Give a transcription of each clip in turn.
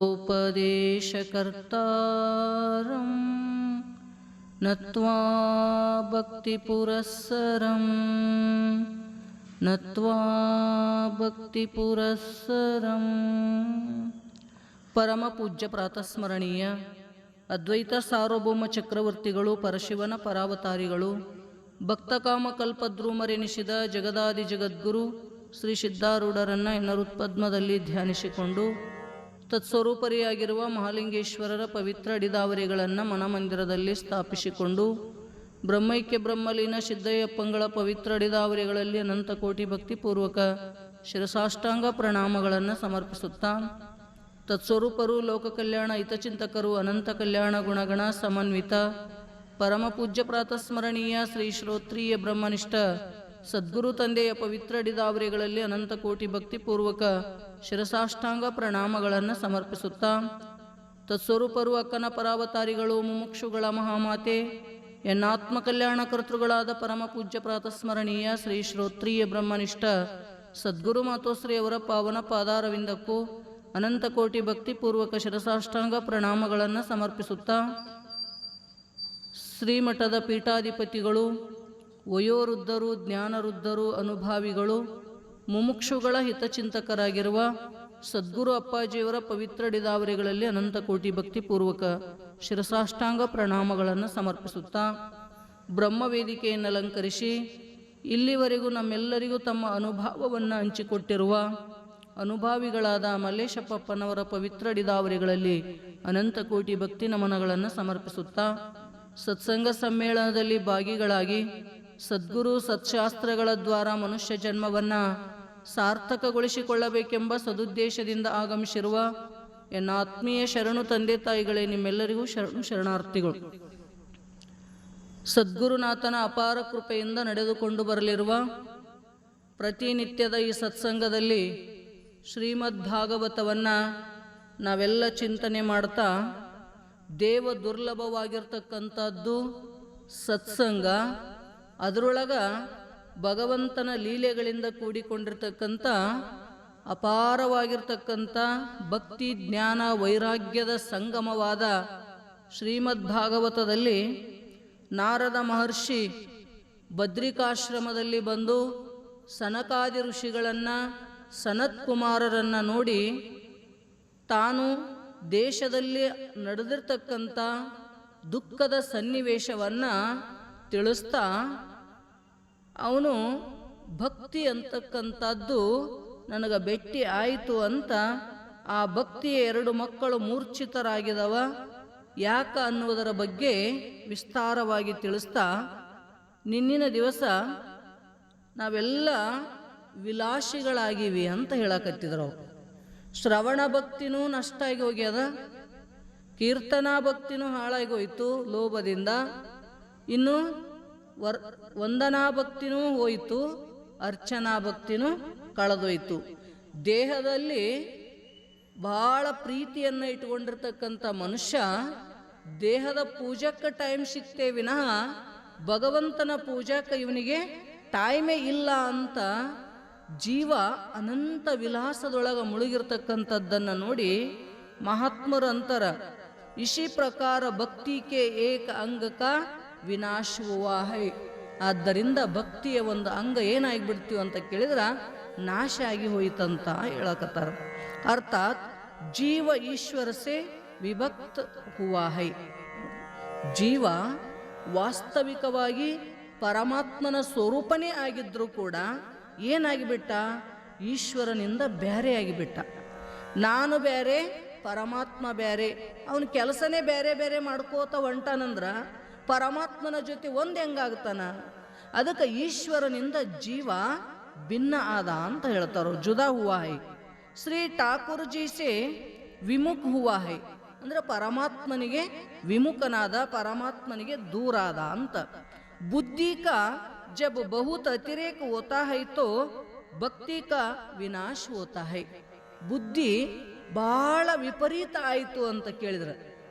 उपदेशकर्तारं नत्वा भक्तिपुरस्सरं नत्वा भक्तिपुरस्सरं. ಪರಮ ಪೂಜ್ಯ ಪ್ರಾತಸ್ಮರಣೀಯ ಅದ್ವೈತ ಸಾರ್ವಭೌಮ ಚಕ್ರವರ್ತಿಗಳು, ಪರಶಿವನ ಪರಾವತಾರಿಗಳು, ಭಕ್ತಕಾಮ ಕಲ್ಪದ್ರೂಮರೆನಿಸಿದ ಜಗದಾದಿ ಜಗದ್ಗುರು ಶ್ರೀ ಸಿದ್ಧಾರೂಢರನ್ನು ಎನ್ನರುತ್ಪದ್ಮದಲ್ಲಿ ಧ್ಯಾನಿಸಿಕೊಂಡು ತತ್ಸ್ವರೂಪರಿಯಾಗಿರುವ ಮಹಾಲಿಂಗೇಶ್ವರರ ಪವಿತ್ರ ಅಡಿದಾವರಿಗಳನ್ನು ಮನಮಂದಿರದಲ್ಲಿ ಸ್ಥಾಪಿಸಿಕೊಂಡು ಬ್ರಹ್ಮೈಕ್ಯ ಬ್ರಹ್ಮಲೀನ ಸಿದ್ದಯ್ಯಪ್ಪಂಗಳ ಪವಿತ್ರ ಅಡಿದಾವರಿಗಳಲ್ಲಿ ಅನಂತ ಕೋಟಿ ಭಕ್ತಿಪೂರ್ವಕ ಶಿರಸಾಷ್ಟಾಂಗ ಪ್ರಣಾಮಗಳನ್ನು ಸಮರ್ಪಿಸುತ್ತಾ, ತತ್ಸ್ವರೂಪರು, ಲೋಕ ಕಲ್ಯಾಣ ಹಿತಚಿಂತಕರು, ಅನಂತ ಕಲ್ಯಾಣ ಗುಣಗಣ ಸಮನ್ವಿತ ಪರಮ ಪೂಜ್ಯ ಪ್ರಾತಸ್ಮರಣೀಯ ಶ್ರೀ ಶ್ರೋತ್ರಿಯ ಬ್ರಹ್ಮನಿಷ್ಠ ಸದ್ಗುರು ತಂದೆಯ ಪವಿತ್ರ ಅಡಿದಾವರಿಗಳಲ್ಲಿ ಅನಂತ ಕೋಟಿ ಭಕ್ತಿಪೂರ್ವಕ ಶಿರಸಾಷ್ಟಾಂಗ ಪ್ರಣಾಮಗಳನ್ನು ಸಮರ್ಪಿಸುತ್ತಾ, ತತ್ಸ್ವರೂಪರು, ಅಕ್ಕನ ಪರಾವತಾರಿಗಳು, ಮುಮುಕ್ಷುಗಳ ಮಹಾಮಾತೆ, ಎನ್ನಾತ್ಮ ಕಲ್ಯಾಣ ಕರ್ತೃಗಳಾದ ಪರಮ ಪೂಜ್ಯ ಪ್ರಾತಸ್ಮರಣೀಯ ಶ್ರೀ ಶ್ರೋತ್ರಿಯ ಬ್ರಹ್ಮನಿಷ್ಠ ಸದ್ಗುರು ಮಾತೋಶ್ರೀ ಅವರ ಪಾವನ ಪಾದಾರವಿಂದಕ್ಕೂ ಅನಂತ ಕೋಟಿ ಭಕ್ತಿಪೂರ್ವಕ ಶಿರಸಾಷ್ಟಾಂಗ ಪ್ರಣಾಮಗಳನ್ನು ಸಮರ್ಪಿಸುತ್ತಾ, ಶ್ರೀಮಠದ ಪೀಠಾಧಿಪತಿಗಳು, ವಯೋವೃದ್ಧರು, ಜ್ಞಾನವೃದ್ಧರು, ಅನುಭಾವಿಗಳು, ಮುಮುಕ್ಷುಗಳ ಹಿತಚಿಂತಕರಾಗಿರುವ ಸದ್ಗುರು ಅಪ್ಪಾಜಿಯವರ ಪವಿತ್ರ ಅಡಿದಾವರಿಗಳಲ್ಲಿ ಅನಂತ ಕೋಟಿ ಭಕ್ತಿಪೂರ್ವಕ ಶಿರಸಾಷ್ಟಾಂಗ ಪ್ರಣಾಮಗಳನ್ನು ಸಮರ್ಪಿಸುತ್ತಾ, ಬ್ರಹ್ಮವೇದಿಕೆಯನ್ನು ಅಲಂಕರಿಸಿ ಇಲ್ಲಿವರೆಗೂ ನಮ್ಮೆಲ್ಲರಿಗೂ ತಮ್ಮ ಅನುಭವವನ್ನು ಹಂಚಿಕೊಟ್ಟಿರುವ ಅನುಭಾವಿಗಳಾದ ಮಲ್ಲೇಶಪ್ಪನವರ ಪವಿತ್ರ ಅಡಿದಾವರಿಗಳಲ್ಲಿ ಅನಂತ ಕೋಟಿ ಭಕ್ತಿ ನಮನಗಳನ್ನು ಸಮರ್ಪಿಸುತ್ತಾ, ಸತ್ಸಂಗ ಸಮ್ಮೇಳನದಲ್ಲಿ ಭಾಗಿಗಳಾಗಿ ಸದ್ಗುರು ಸತ್ಶಾಸ್ತ್ರಗಳ ದ್ವಾರ ಮನುಷ್ಯ ಜನ್ಮವನ್ನು ಸಾರ್ಥಕಗೊಳಿಸಿಕೊಳ್ಳಬೇಕೆಂಬ ಸದುದ್ದೇಶದಿಂದ ಆಗಮಿಸಿರುವ ಎನ್ನ ಆತ್ಮೀಯ ಶರಣು ತಂದೆ ತಾಯಿಗಳೇ, ನಿಮ್ಮೆಲ್ಲರಿಗೂ ಶರಣಾರ್ಥಿಗಳು. ಸದ್ಗುರುನಾಥನ ಅಪಾರ ಕೃಪೆಯಿಂದ ನಡೆದುಕೊಂಡು ಬರಲಿರುವ ಪ್ರತಿನಿತ್ಯದ ಈ ಸತ್ಸಂಗದಲ್ಲಿ ಶ್ರೀಮದ್ ಭಾಗವತವನ್ನು ನಾವೆಲ್ಲ ಚಿಂತನೆ ಮಾಡ್ತಾ, ದೇವ ದುರ್ಲಭವಾಗಿರ್ತಕ್ಕಂಥದ್ದು ಸತ್ಸಂಗ, ಅದರೊಳಗ ಭಗವಂತನ ಲೀಲೆಗಳಿಂದ ಕೂಡಿಕೊಂಡಿರ್ತಕ್ಕಂಥ ಅಪಾರವಾಗಿರ್ತಕ್ಕಂಥ ಭಕ್ತಿ ಜ್ಞಾನ ವೈರಾಗ್ಯದ ಸಂಗಮವಾದ ಶ್ರೀಮದ್ ಭಾಗವತದಲ್ಲಿ ನಾರದ ಮಹರ್ಷಿ ಬದ್ರಿಕಾಶ್ರಮದಲ್ಲಿ ಬಂದು ಸನಕಾದಿ ಋಷಿಗಳನ್ನು, ಸನತ್ ಕುಮಾರರನ್ನು ನೋಡಿ ತಾನು ದೇಶದಲ್ಲಿ ನಡೆದಿರ್ತಕ್ಕಂಥ ದುಃಖದ ಸನ್ನಿವೇಶವನ್ನು ತಿಳಿಸ್ತಾ, ಅವನು ಭಕ್ತಿ ಅಂತಕ್ಕಂಥದ್ದು ನನಗೆ ಭೇಟಿ ಆಯಿತು ಅಂತ ಆ ಭಕ್ತಿಯ 2 ಮಕ್ಕಳು ಮೂರ್ಛಿತರಾಗಿದವ ಯಾಕ ಅನ್ನುವುದರ ಬಗ್ಗೆ ವಿಸ್ತಾರವಾಗಿ ತಿಳಿಸ್ತಾ, ನಿನ್ನಿನ ದಿವಸ ನಾವೆಲ್ಲ ವಿಲಾಸಿಗಳಾಗಿವಿ ಅಂತ ಹೇಳಕತ್ತಿದ್ರು. ಶ್ರವಣ ಭಕ್ತಿನೂ ನಷ್ಟ ಆಗಿ ಹೋಗ್ಯದ, ಕೀರ್ತನಾ ಭಕ್ತಿನೂ ಹಾಳಾಗಿ ಹೋಯಿತು ಲೋಭದಿಂದ, ಇನ್ನು ವಂದನಾ ಭಕ್ತಿನೂ ಹೋಯಿತು, ಅರ್ಚನಾ ಭಕ್ತಿನೂ ಕಳೆದೋಯ್ತು. ದೇಹದಲ್ಲಿ ಬಹಳ ಪ್ರೀತಿಯನ್ನು ಇಟ್ಕೊಂಡಿರ್ತಕ್ಕಂಥ ಮನುಷ್ಯ ದೇಹದ ಪೂಜಕ್ಕೆ ಟೈಮ್ ಸಿಗ್ತೇ ವಿನಃ ಭಗವಂತನ ಪೂಜಕ್ಕೆ ಇವನಿಗೆ ಟೈಮೇ ಇಲ್ಲ ಅಂತ ಜೀವ ಅನಂತ ವಿಲಾಸದೊಳಗೆ ಮುಳುಗಿರ್ತಕ್ಕಂಥದ್ದನ್ನು ನೋಡಿ ಮಹಾತ್ಮರು ಅಂತರ, ಇಶಿ ಪ್ರಕಾರ ಭಕ್ತಿಗೆ ಏಕ ಅಂಗಕ ವಿನಾಶ ಹುವಾ ಹೈ. ಆದ್ದರಿಂದ ಭಕ್ತಿಯ ಒಂದು ಅಂಗ ಏನಾಗಿಬಿಡ್ತೀವಿ ಅಂತ ಕೇಳಿದ್ರೆ ನಾಶ ಆಗಿ ಹೋಯ್ತಂತ ಹೇಳಕತ್ತಾರ. ಅರ್ಥಾತ್ ಜೀವ ಈಶ್ವರ ಸೆ ವಿಭಕ್ತ ಹುವಾ ಹೈ. ಜೀವ ವಾಸ್ತವಿಕವಾಗಿ ಪರಮಾತ್ಮನ ಸ್ವರೂಪನೇ ಆಗಿದ್ರೂ ಕೂಡ ಏನಾಗಿಬಿಟ್ಟ, ಈಶ್ವರನಿಂದ ಬೇರೆ ಆಗಿಬಿಟ್ಟ. ನಾನು ಬೇರೆ, ಪರಮಾತ್ಮ ಬೇರೆ. ಅವನ ಕೆಲಸನೇ ಬೇರೆ ಬೇರೆ ಮಾಡ್ಕೋತ ಹೊಂಟಾನಂದ್ರ ಪರಮಾತ್ಮನ ಜೊತೆ ಒಂದು ಹೆಂಗಾಗ್ತಾನ? ಅದಕ್ಕೆ ಈಶ್ವರನಿಂದ ಜೀವ ಭಿನ್ನ ಆದ ಅಂತ ಹೇಳ್ತಾರೋ, ಜುದಾ ಹುವಾ ಹೈ. ಶ್ರೀ ಠಾಕೂರ್ ಜಿ ಸೆ ವಿಮುಖ ಹುವಾ ಹೈ ಅಂದ್ರೆ ಪರಮಾತ್ಮನಿಗೆ ವಿಮುಖನಾದ, ಪರಮಾತ್ಮನಿಗೆ ದೂರಾದ ಅಂತ. ಬುದ್ಧಿ ಕಾ ಜಬ್ ಬಹುತ್ ಅತಿರೇಕ ಹೋತಾ ಹೈ ತೋ ಭಕ್ತಿ ಕಾ ವಿನಾಶ ಹೋತಾ ಹೈ. ಬುದ್ಧಿ ಬಹಳ ವಿಪರೀತ ಆಯಿತು ಅಂತ ಕೇಳಿದ್ರೆ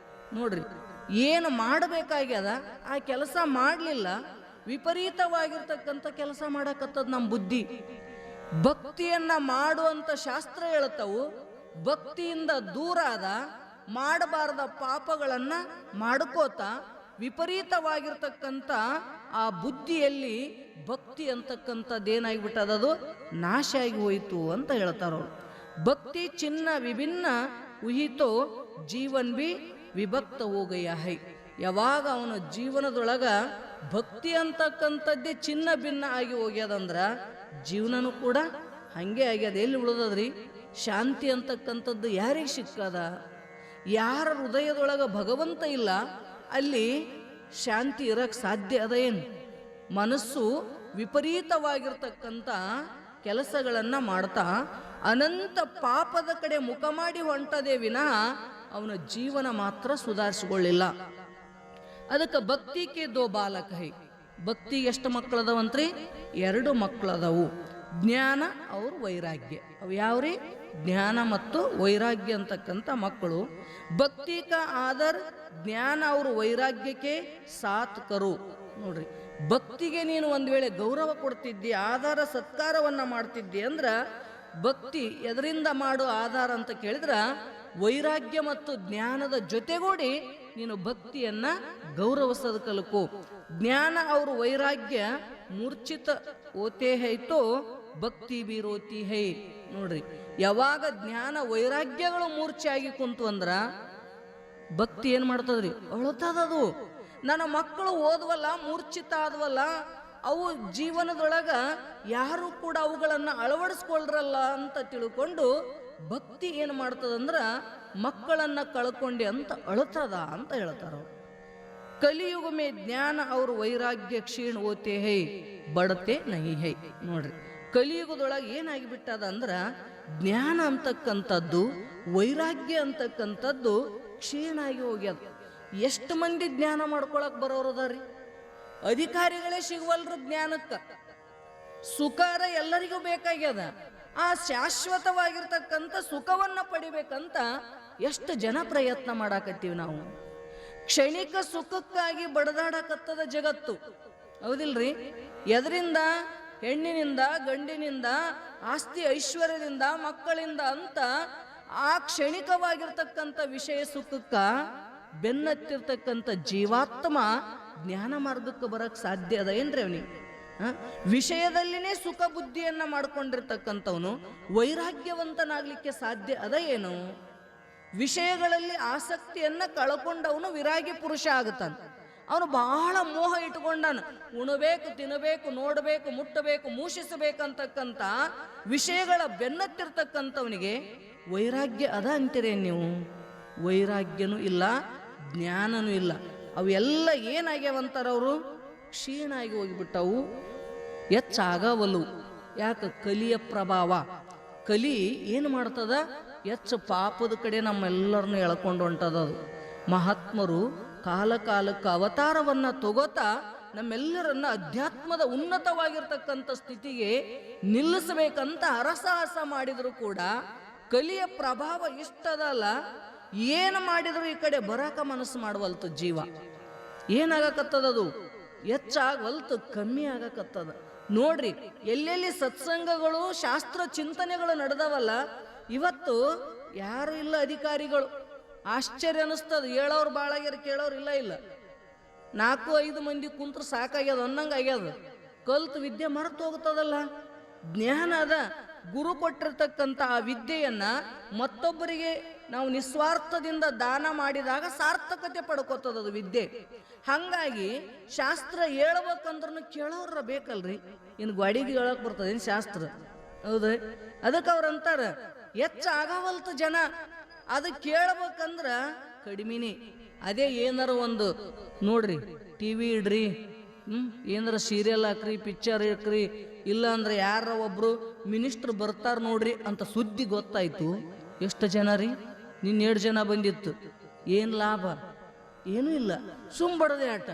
ನೋಡ್ರಿ, ಏನು ಮಾಡಬೇಕಾಗ್ಯದ ಆ ಕೆಲಸ ಮಾಡಲಿಲ್ಲ, ವಿಪರೀತವಾಗಿರ್ತಕ್ಕಂಥ ಕೆಲಸ ಮಾಡಕತ್ತದ ನಮ್ಮ ಬುದ್ಧಿ. ಭಕ್ತಿಯನ್ನ ಮಾಡುವಂತ ಶಾಸ್ತ್ರ ಹೇಳ್ತಾವು, ಭಕ್ತಿಯಿಂದ ದೂರ ಆದ, ಮಾಡಬಾರದ ಪಾಪಗಳನ್ನು ಮಾಡ್ಕೋತ ವಿಪರೀತವಾಗಿರ್ತಕ್ಕಂಥ ಆ ಬುದ್ಧಿಯಲ್ಲಿ ಭಕ್ತಿ ಅಂತಕ್ಕಂಥದ್ದೇನಾಗಿಬಿಟ್ಟದದು ನಾಶ ಆಗಿ ಹೋಯಿತು ಅಂತ ಹೇಳ್ತಾರವ್ರು. ಭಕ್ತಿ ಚಿನ್ನ ವಿಭಿನ್ನ ಉಹಿತೋ ಜೀವನ್ ಬಿ ವಿಭಕ್ತ ಹೋಗಯ್ಯ ಹೈ. ಯಾವಾಗ ಅವನ ಜೀವನದೊಳಗ ಭಕ್ತಿ ಅಂತಕ್ಕಂಥದ್ದೇ ಚಿನ್ನ ಭಿನ್ನ ಆಗಿ ಹೋಗ್ಯದಂದ್ರ ಜೀವನನೂ ಕೂಡ ಹಂಗೆ ಆಗ್ಯದ. ಎಲ್ಲಿ ಉಳಿದದ್ರಿ? ಶಾಂತಿ ಅಂತಕ್ಕಂಥದ್ದು ಯಾರಿಗೆ ಸಿಕ್ಕದ? ಯಾರ ಹೃದಯದೊಳಗ ಭಗವಂತ ಇಲ್ಲ ಅಲ್ಲಿ ಶಾಂತಿ ಇರಕ್ಕೆ ಸಾಧ್ಯ ಅದ ಏನು? ಮನಸ್ಸು ವಿಪರೀತವಾಗಿರ್ತಕ್ಕಂಥ ಕೆಲಸಗಳನ್ನು ಮಾಡ್ತಾ ಅನಂತ ಪಾಪದ ಕಡೆ ಮುಖ ಮಾಡಿ ಹೊಂಟದೇ ವಿನಃ ಅವನ ಜೀವನ ಮಾತ್ರ ಸುಧಾರಿಸಿಕೊಳ್ಳಿಲ್ಲ. ಅದಕ್ಕೆ ಭಕ್ತಿಗೆ ದೋ ಬಾಲಕ ಹೈ. ಭಕ್ತಿಗೆ ಎಷ್ಟು ಮಕ್ಕಳದವಂತ್ರಿ? 2 ಮಕ್ಕಳದವು, ಜ್ಞಾನ ಅವ್ರ ವೈರಾಗ್ಯ. ಅವು ಯಾವ್ರಿ? ಜ್ಞಾನ ಮತ್ತು ವೈರಾಗ್ಯ ಅಂತಕ್ಕಂಥ ಮಕ್ಕಳು. ಭಕ್ತಿ ಕಾ ಆದರ್ ಜ್ಞಾನ ಅವ್ರ ವೈರಾಗ್ಯಕ್ಕೆ ಸಾಥ್ ಕರು. ನೋಡ್ರಿ, ಭಕ್ತಿಗೆ ನೀನು ಒಂದು ವೇಳೆ ಗೌರವ ಕೊಡ್ತಿದ್ದಿ, ಆಧಾರ ಸತ್ಕಾರವನ್ನ ಮಾಡ್ತಿದ್ದಿ ಅಂದ್ರ ಭಕ್ತಿ ಎದರಿಂದ ಮಾಡೋ ಆಧಾರ ಅಂತ ಕೇಳಿದ್ರ ವೈರಾಗ್ಯ ಮತ್ತು ಜ್ಞಾನದ ಜೊತೆಗೂಡಿ ನೀನು ಭಕ್ತಿಯನ್ನ ಗೌರವಿಸೋದು ಕಲ್ಕೋ. ಜ್ಞಾನ ಅವ್ರ ವೈರಾಗ್ಯ ಮೂರ್ಛಿತ ಓತೆ ಹೈತೋ ಭಕ್ತಿ ಬೀರೋತಿ ಹೈ. ನೋಡ್ರಿ, ಯಾವಾಗ ಜ್ಞಾನ ವೈರಾಗ್ಯಗಳು ಮೂರ್ಛೆ ಆಗಿ ಕುಂತು ಅಂದ್ರ ಭಕ್ತಿ ಏನ್ ಮಾಡ್ತದ್ರಿ? ಅಳುತ್ತದದು. ನನ್ನ ಮಕ್ಕಳು ಓದ್ವಲ್ಲ, ಮೂರ್ಛಿತ ಆದ್ವಲ್ಲ, ಅವು ಜೀವನದೊಳಗ ಯಾರು ಕೂಡ ಅವುಗಳನ್ನು ಅಳವಡಿಸ್ಕೊಳ್ರಲ್ಲ ಅಂತ ತಿಳ್ಕೊಂಡು ಭಕ್ತಿ ಏನು ಮಾಡ್ತದಂದ್ರ ಮಕ್ಕಳನ್ನ ಕಳ್ಕೊಂಡೆ ಅಂತ ಅಳುತ್ತದ ಅಂತ ಹೇಳ್ತಾರ. ಕಲಿಯುಗ ಮೇ ಜ್ಞಾನ ಅವ್ರ ವೈರಾಗ್ಯ ಕ್ಷೀಣ ಓತೆ ಹೈ ಬಡತೆ ನಹಿ ಹೈ. ನೋಡ್ರಿ, ಕಲಿಯುಗದೊಳಗೆ ಏನಾಗಿಬಿಟ್ಟದ ಅಂದ್ರ ಜ್ಞಾನ ಅಂತಕ್ಕಂಥದ್ದು ವೈರಾಗ್ಯ ಅಂತಕ್ಕಂಥದ್ದು ಕ್ಷೀಣ ಆಗಿ ಹೋಗ್ಯದ. ಎಷ್ಟು ಮಂದಿ ಜ್ಞಾನ ಮಾಡ್ಕೊಳಕ್ ಬರೋರದಾರಿ? ಅಧಿಕಾರಿಗಳೇ ಸಿಗುವಲ್ರು ಜ್ಞಾನಕ್ಕ. ಸುಖಾರ ಎಲ್ಲರಿಗೂ ಬೇಕಾಗ್ಯದ. ಆ ಶಾಶ್ವತವಾಗಿರ್ತಕ್ಕಂಥ ಸುಖವನ್ನ ಪಡಿಬೇಕಂತ ಎಷ್ಟು ಜನ ಪ್ರಯತ್ನ ಮಾಡಾಕತ್ತೀವಿ ನಾವು. ಕ್ಷಣಿಕ ಸುಖಕ್ಕಾಗಿ ಬಡದಾಡಕತ್ತದ ಜಗತ್ತು, ಹೌದಿಲ್ರಿ? ಎದರಿಂದ? ಹೆಣ್ಣಿನಿಂದ, ಗಂಡಿನಿಂದ, ಆಸ್ತಿ ಐಶ್ವರ್ಯದಿಂದ, ಮಕ್ಕಳಿಂದ ಅಂತ ಆ ಕ್ಷಣಿಕವಾಗಿರ್ತಕ್ಕಂಥ ವಿಷಯ ಸುಖಕ್ಕ ಬೆನ್ನತ್ತಿರ್ತಕ್ಕಂಥ ಜೀವಾತ್ಮ ಜ್ಞಾನ ಮಾರ್ಗಕ್ಕೆ ಬರಕ್ ಸಾಧ್ಯ ಅದ ಏನ್ರಿ ಅವನಿಗೆ? ವಿಷಯದಲ್ಲಿನೇ ಸುಖ ಬುದ್ಧಿಯನ್ನ ಮಾಡ್ಕೊಂಡಿರ್ತಕ್ಕಂಥವನು ವೈರಾಗ್ಯವಂತನಾಗ್ಲಿಕ್ಕೆ ಸಾಧ್ಯ ಅದ ಏನು? ವಿಷಯಗಳಲ್ಲಿ ಆಸಕ್ತಿಯನ್ನ ಕಳ್ಕೊಂಡವನು ವಿರಾಗಿ ಪುರುಷ ಆಗುತ್ತಾನ. ಅವನು ಬಹಳ ಮೋಹ ಇಟ್ಕೊಂಡಾನ. ಉಣಬೇಕು, ತಿನ್ನಬೇಕು, ನೋಡಬೇಕು, ಮುಟ್ಟಬೇಕು, ಮೂಷಿಸಬೇಕಂತಕ್ಕಂಥ ವಿಷಯಗಳ ಬೆನ್ನತ್ತಿರ್ತಕ್ಕಂಥವನಿಗೆ ವೈರಾಗ್ಯ ಅದ ಅಂತೀರೇ ನೀವು? ವೈರಾಗ್ಯನೂ ಇಲ್ಲ, ಜ್ಞಾನನೂ ಇಲ್ಲ. ಅವೆಲ್ಲ ಏನಾಗ್ಯಾವಂತಾರವರು? ಕ್ಷೀಣ ಆಗಿ ಹೋಗಿಬಿಟ್ಟವು, ಹೆಚ್ಚಾಗವಲು. ಯಾಕೆ? ಕಲಿಯ ಪ್ರಭಾವ. ಕಲಿ ಏನು ಮಾಡ್ತದ? ಹೆಚ್ಚು ಪಾಪದ ಕಡೆ ನಮ್ಮೆಲ್ಲರನ್ನು ಎಳ್ಕೊಂಡು ಹೊಂಟದದು. ಮಹಾತ್ಮರು ಕಾಲ ಕಾಲಕ್ಕೆ ಅವತಾರವನ್ನ ತಗೋತಾ ನಮ್ಮೆಲ್ಲರನ್ನ ಅಧ್ಯಾತ್ಮದ ಉನ್ನತವಾಗಿರ್ತಕ್ಕಂಥ ಸ್ಥಿತಿಗೆ ನಿಲ್ಲಿಸಬೇಕಂತ ಹರಸಾಹಸ ಮಾಡಿದ್ರು ಕೂಡ ಕಲಿಯ ಪ್ರಭಾವ ಇಷ್ಟದಲ್ಲ. ಏನು ಮಾಡಿದ್ರು ಈ ಕಡೆ ಬರಾಕ ಮನಸ್ಸು ಮಾಡವಲ್ತು ಜೀವ. ಏನಾಗಕತ್ತದದು? ಹೆಚ್ಚಾಗವಲ್ತು, ಕಮ್ಮಿ ಆಗಕತ್ತದ. ನೋಡ್ರಿ, ಎಲ್ಲೆಲ್ಲಿ ಸತ್ಸಂಗಗಳು, ಶಾಸ್ತ್ರ ಚಿಂತನೆಗಳು ನಡೆದವಲ್ಲ, ಇವತ್ತು ಯಾರು ಇಲ್ಲ ಅಧಿಕಾರಿಗಳು. ಆಶ್ಚರ್ಯ ಅನಿಸ್ತದ. ಹೇಳೋರು ಬಾಳಾಗ್ಯಾರ, ಕೇಳೋರು ಇಲ್ಲ. 4-5 ಮಂದಿ ಕುಂತ್ರು ಸಾಕಾಗ್ಯದ ಅನ್ನಂಗ ಆಗ್ಯದ. ಕಲ್ತು ವಿದ್ಯೆ ಮರೆತು ಹೋಗ್ತದಲ್ಲ. ಜ್ಞಾನ ಅದ. ಗುರು ಕೊಟ್ಟಿರ್ತಕ್ಕಂಥ ಆ ವಿದ್ಯೆಯನ್ನ ಮತ್ತೊಬ್ಬರಿಗೆ ನಾವು ನಿಸ್ವಾರ್ಥದಿಂದ ದಾನ ಮಾಡಿದಾಗ ಸಾರ್ಥಕತೆ ಪಡ್ಕೋತದದು ವಿದ್ಯೆ. ಹಂಗಾಗಿ ಶಾಸ್ತ್ರ ಹೇಳ್ಬೇಕಂದ್ರೂ ಕೇಳೋರ ಬೇಕಲ್ರಿ. ಇನ್ನು ಗಾಡಿಗೆ ಹೇಳಕ್ ಬರ್ತದೇನು ಶಾಸ್ತ್ರ? ಹೌದ್ರಿ? ಅದಕ್ಕೆ ಅವ್ರಂತಾರ ಹೆಚ್ಚಾಗವಲ್ತು ಜನ. ಅದು ಕೇಳ್ಬೇಕಂದ್ರ ಕಡಿಮೆನೇ. ಅದೇ ಏನಾರ ಒಂದು ನೋಡ್ರಿ, ಟಿವಿ ಇಡ್ರಿ, ಏನಾರ ಸೀರಿಯಲ್ ಹಾಕ್ರಿ, ಪಿಕ್ಚರ್ ಹಾಕ್ರಿ, ಇಲ್ಲ ಅಂದ್ರೆ ಯಾರ ಒಬ್ರು ಮಿನಿಸ್ಟ್ರ್ ಬರ್ತಾರ ನೋಡ್ರಿ ಅಂತ ಸುದ್ದಿ ಗೊತ್ತಾಯ್ತು. ಎಷ್ಟು ಜನ ರೀ? 2 ಜನ ಬಂದಿತ್ತು. ಏನು ಲಾಭ? ಏನೂ ಇಲ್ಲ. ಬಡದೆ ಆಟ.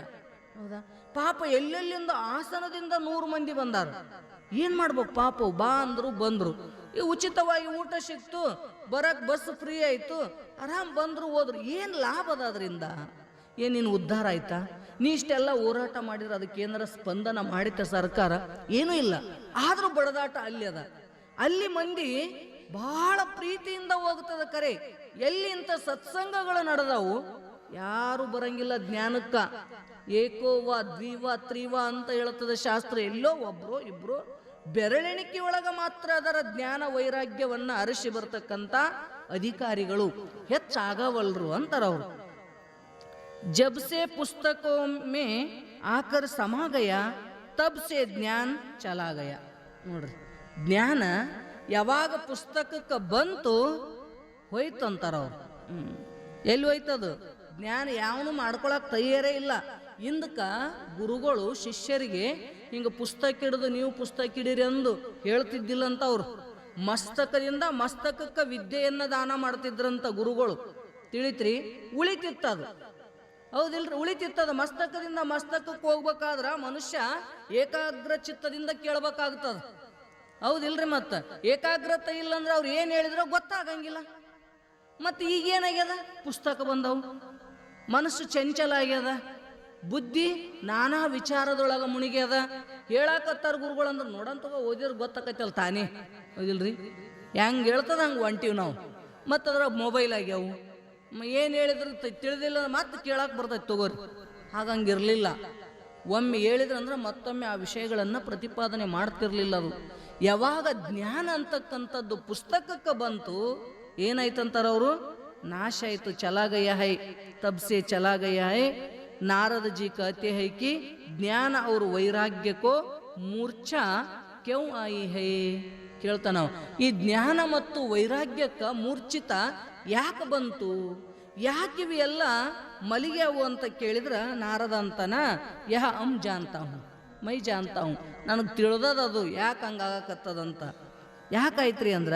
ಹೌದಾ? ಪಾಪ ಎಲ್ಲೆಲ್ಲಿಂದ ಆಸನದಿಂದ 100 ಮಂದಿ ಬಂದಾರ. ಏನ್ ಮಾಡ್ಬೇಕು ಪಾಪ? ಬಾ ಅಂದ್ರು, ಬಂದ್ರು. ಈ ಉಚಿತವಾಗಿ ಊಟ ಸಿಕ್ತು, ಬರಕ್ ಬಸ್ ಫ್ರೀ ಆಯ್ತು, ಆರಾಮ್ ಬಂದ್ರು ಹೋದ್ರು. ಏನ್ ಲಾಭ ಅದ ಅದರಿಂದ? ಏನ್ ನೀನು ಉದ್ಧಾರ ಆಯ್ತಾ? ನೀ ಇಷ್ಟೆಲ್ಲ ಹೋರಾಟ ಮಾಡಿದ್ರೆ ಅದಕ್ಕೆ ಏನಾರ ಸ್ಪಂದನ ಮಾಡಿತ ಸರ್ಕಾರ? ಏನೂ ಇಲ್ಲ. ಆದ್ರೂ ಬಡದಾಟ ಅಲ್ಲಿ ಅದ. ಅಲ್ಲಿ ಮಂದಿ ಬಹಳ ಪ್ರೀತಿಯಿಂದ ಹೋಗ್ತದ. ಕರೆ ಎಲ್ಲಿ ಇಂಥ ಸತ್ಸಂಗಗಳು ನಡೆದವು ಯಾರು ಬರಂಗಿಲ್ಲ ಜ್ಞಾನಕ್ಕ. ಏಕೋವ ದ್ವಿವ ತ್ರಿವ ಅಂತ ಹೇಳ್ತದ ಶಾಸ್ತ್ರ. ಎಲ್ಲೋ ಒಬ್ರು ಇಬ್ರು ಬೆರಳೆಣಿಕೆ ಒಳಗ ಮಾತ್ರ ಅದರ ಜ್ಞಾನ ವೈರಾಗ್ಯವನ್ನ ಅರಸಿ ಬರ್ತಕ್ಕಂಥ ಅಧಿಕಾರಿಗಳು ಹೆಚ್ಚಾಗವಲ್ರು ಅಂತಾರವ್ರು. ಜಬ್ಸೆ ಪುಸ್ತಕೋ ಮೇ ಆಕರ್ ಸಮಾಗಯ ತಬ್ಸೆ ಜ್ಞಾನ ಚಲಾಗಯ. ನೋಡ್ರಿ, ಜ್ಞಾನ ಯಾವಾಗ ಪುಸ್ತಕಕ್ಕೆ ಬಂತು ಹೋಯ್ತು ಅಂತಾರವ್ರು. ಎಲ್ಲಿ ಹೋಯ್ತದು ಜ್ಞಾನ? ಯಾವನು ಮಾಡ್ಕೊಳಕ್ ತಯಾರೇ ಇಲ್ಲ. ಹಿಂದಕ್ಕ ಗುರುಗಳು ಶಿಷ್ಯರಿಗೆ ಹಿಂಗ ಪುಸ್ತಕ ಹಿಡಿದು ನೀವು ಪುಸ್ತಕ ಹಿಡೀರಿ ಅಂದು ಹೇಳ್ತಿದ್ದಿಲ್ಲ ಅಂತ. ಅವ್ರು ಮಸ್ತಕದಿಂದ ಮಸ್ತಕಕ್ಕೆ ವಿದ್ಯೆಯನ್ನ ದಾನ ಮಾಡ್ತಿದ್ರಂತ ಗುರುಗಳು. ತಿಳಿತ್ರಿ? ಉಳಿತಿತ್ತದು, ಹೌದಿಲ್ರಿ? ಉಳಿತಿತ್ತದ. ಮಸ್ತಕದಿಂದ ಮಸ್ತಕಕ್ಕೆ ಹೋಗ್ಬೇಕಾದ್ರ ಮನುಷ್ಯ ಏಕಾಗ್ರ ಚಿತ್ತದಿಂದ ಕೇಳ್ಬೇಕಾಗ್ತದ, ಹೌದಿಲ್ರಿ? ಮತ್ತ ಏಕಾಗ್ರತೆ ಇಲ್ಲಂದ್ರೆ ಅವ್ರು ಏನ್ ಹೇಳಿದ್ರೋ ಗೊತ್ತಾಗಂಗಿಲ್ಲ. ಮತ್ತೆ ಈಗೇನಾಗ್ಯದ? ಪುಸ್ತಕ ಬಂದವು, ಮನಸ್ಸು ಚಂಚಲ ಆಗ್ಯದ, ಬುದ್ಧಿ ನಾನಾ ವಿಚಾರದೊಳಗ ಮುಣಿಗ್ಯದ. ಹೇಳಾಕತ್ತಾರ ಗುರುಗಳು ಅಂದ್ರೆ ನೋಡಂತಗ ಓದಿದ್ರೆ ಗೊತ್ತಾಕತ್ತಲ್ಲ ತಾನೇ, ಹೌದಿಲ್ರಿ? ಹೆಂಗ್ ಹೇಳ್ತದ ಹಂಗೆ ಹೊಂಟಿವಿ ನಾವು. ಮತ್ತದ್ರ ಮೊಬೈಲ್ ಆಗ್ಯಾವು, ಏನು ಹೇಳಿದ್ರು ತಿಳಿದಿಲ್ಲ ಮತ್ತೆ ಕೇಳಕ್ಕೆ ಬರ್ತೈತೆ ತಗೋರಿ. ಹಾಗಂಗಿರ್ಲಿಲ್ಲ. ಒಮ್ಮೆ ಹೇಳಿದ್ರಂದ್ರೆ ಮತ್ತೊಮ್ಮೆ ಆ ವಿಷಯಗಳನ್ನು ಪ್ರತಿಪಾದನೆ ಮಾಡ್ತಿರ್ಲಿಲ್ಲ. ಅದು ಯಾವಾಗ ಜ್ಞಾನ ಅಂತಕ್ಕಂಥದ್ದು ಪುಸ್ತಕಕ್ಕೆ ಬಂತು ಏನಾಯ್ತಂತಾರ ಅವರು? ನಾಶ ಆಯ್ತು. ಚಲಾಗಯ ಹೈ ತಬ್ಸೆ ಚಲಾಗಯ ಹೈ. ನಾರದ ಜಿ ಕಹತೆ ಹೈ ಕಿ ಜ್ಞಾನ और ವೈರಾಗ್ಯ ಕೋ ಮೂರ್ಛಾ ಕ್ಯೂ ಆಯಿ ಹೈ. ಕೇಳ್ತಾ ನಾವು, ಈ ಜ್ಞಾನ ಮತ್ತು ವೈರಾಗ್ಯಕ್ಕ ಮೂರ್ಛಿತ ಯಾಕೆ ಬಂತು? ಯಾಕಿವಿ ಎಲ್ಲ ಮಲಿಗ್ಯಾವು ಅಂತ ಕೇಳಿದ್ರ ನಾರದ ಅಂತನ ಯಹ ಅಮ್ ಜಾನ್ತಾ ಹೂँ ಮೈ ಜಾನ್ತಾ ಹೂँ. ನನಗೆ ತಿಳಿದದು ಯಾಕೆ ಹಂಗಾಗತ್ತದಂತ. ಯಾಕಾಯ್ತ್ರಿ ಅಂದ್ರ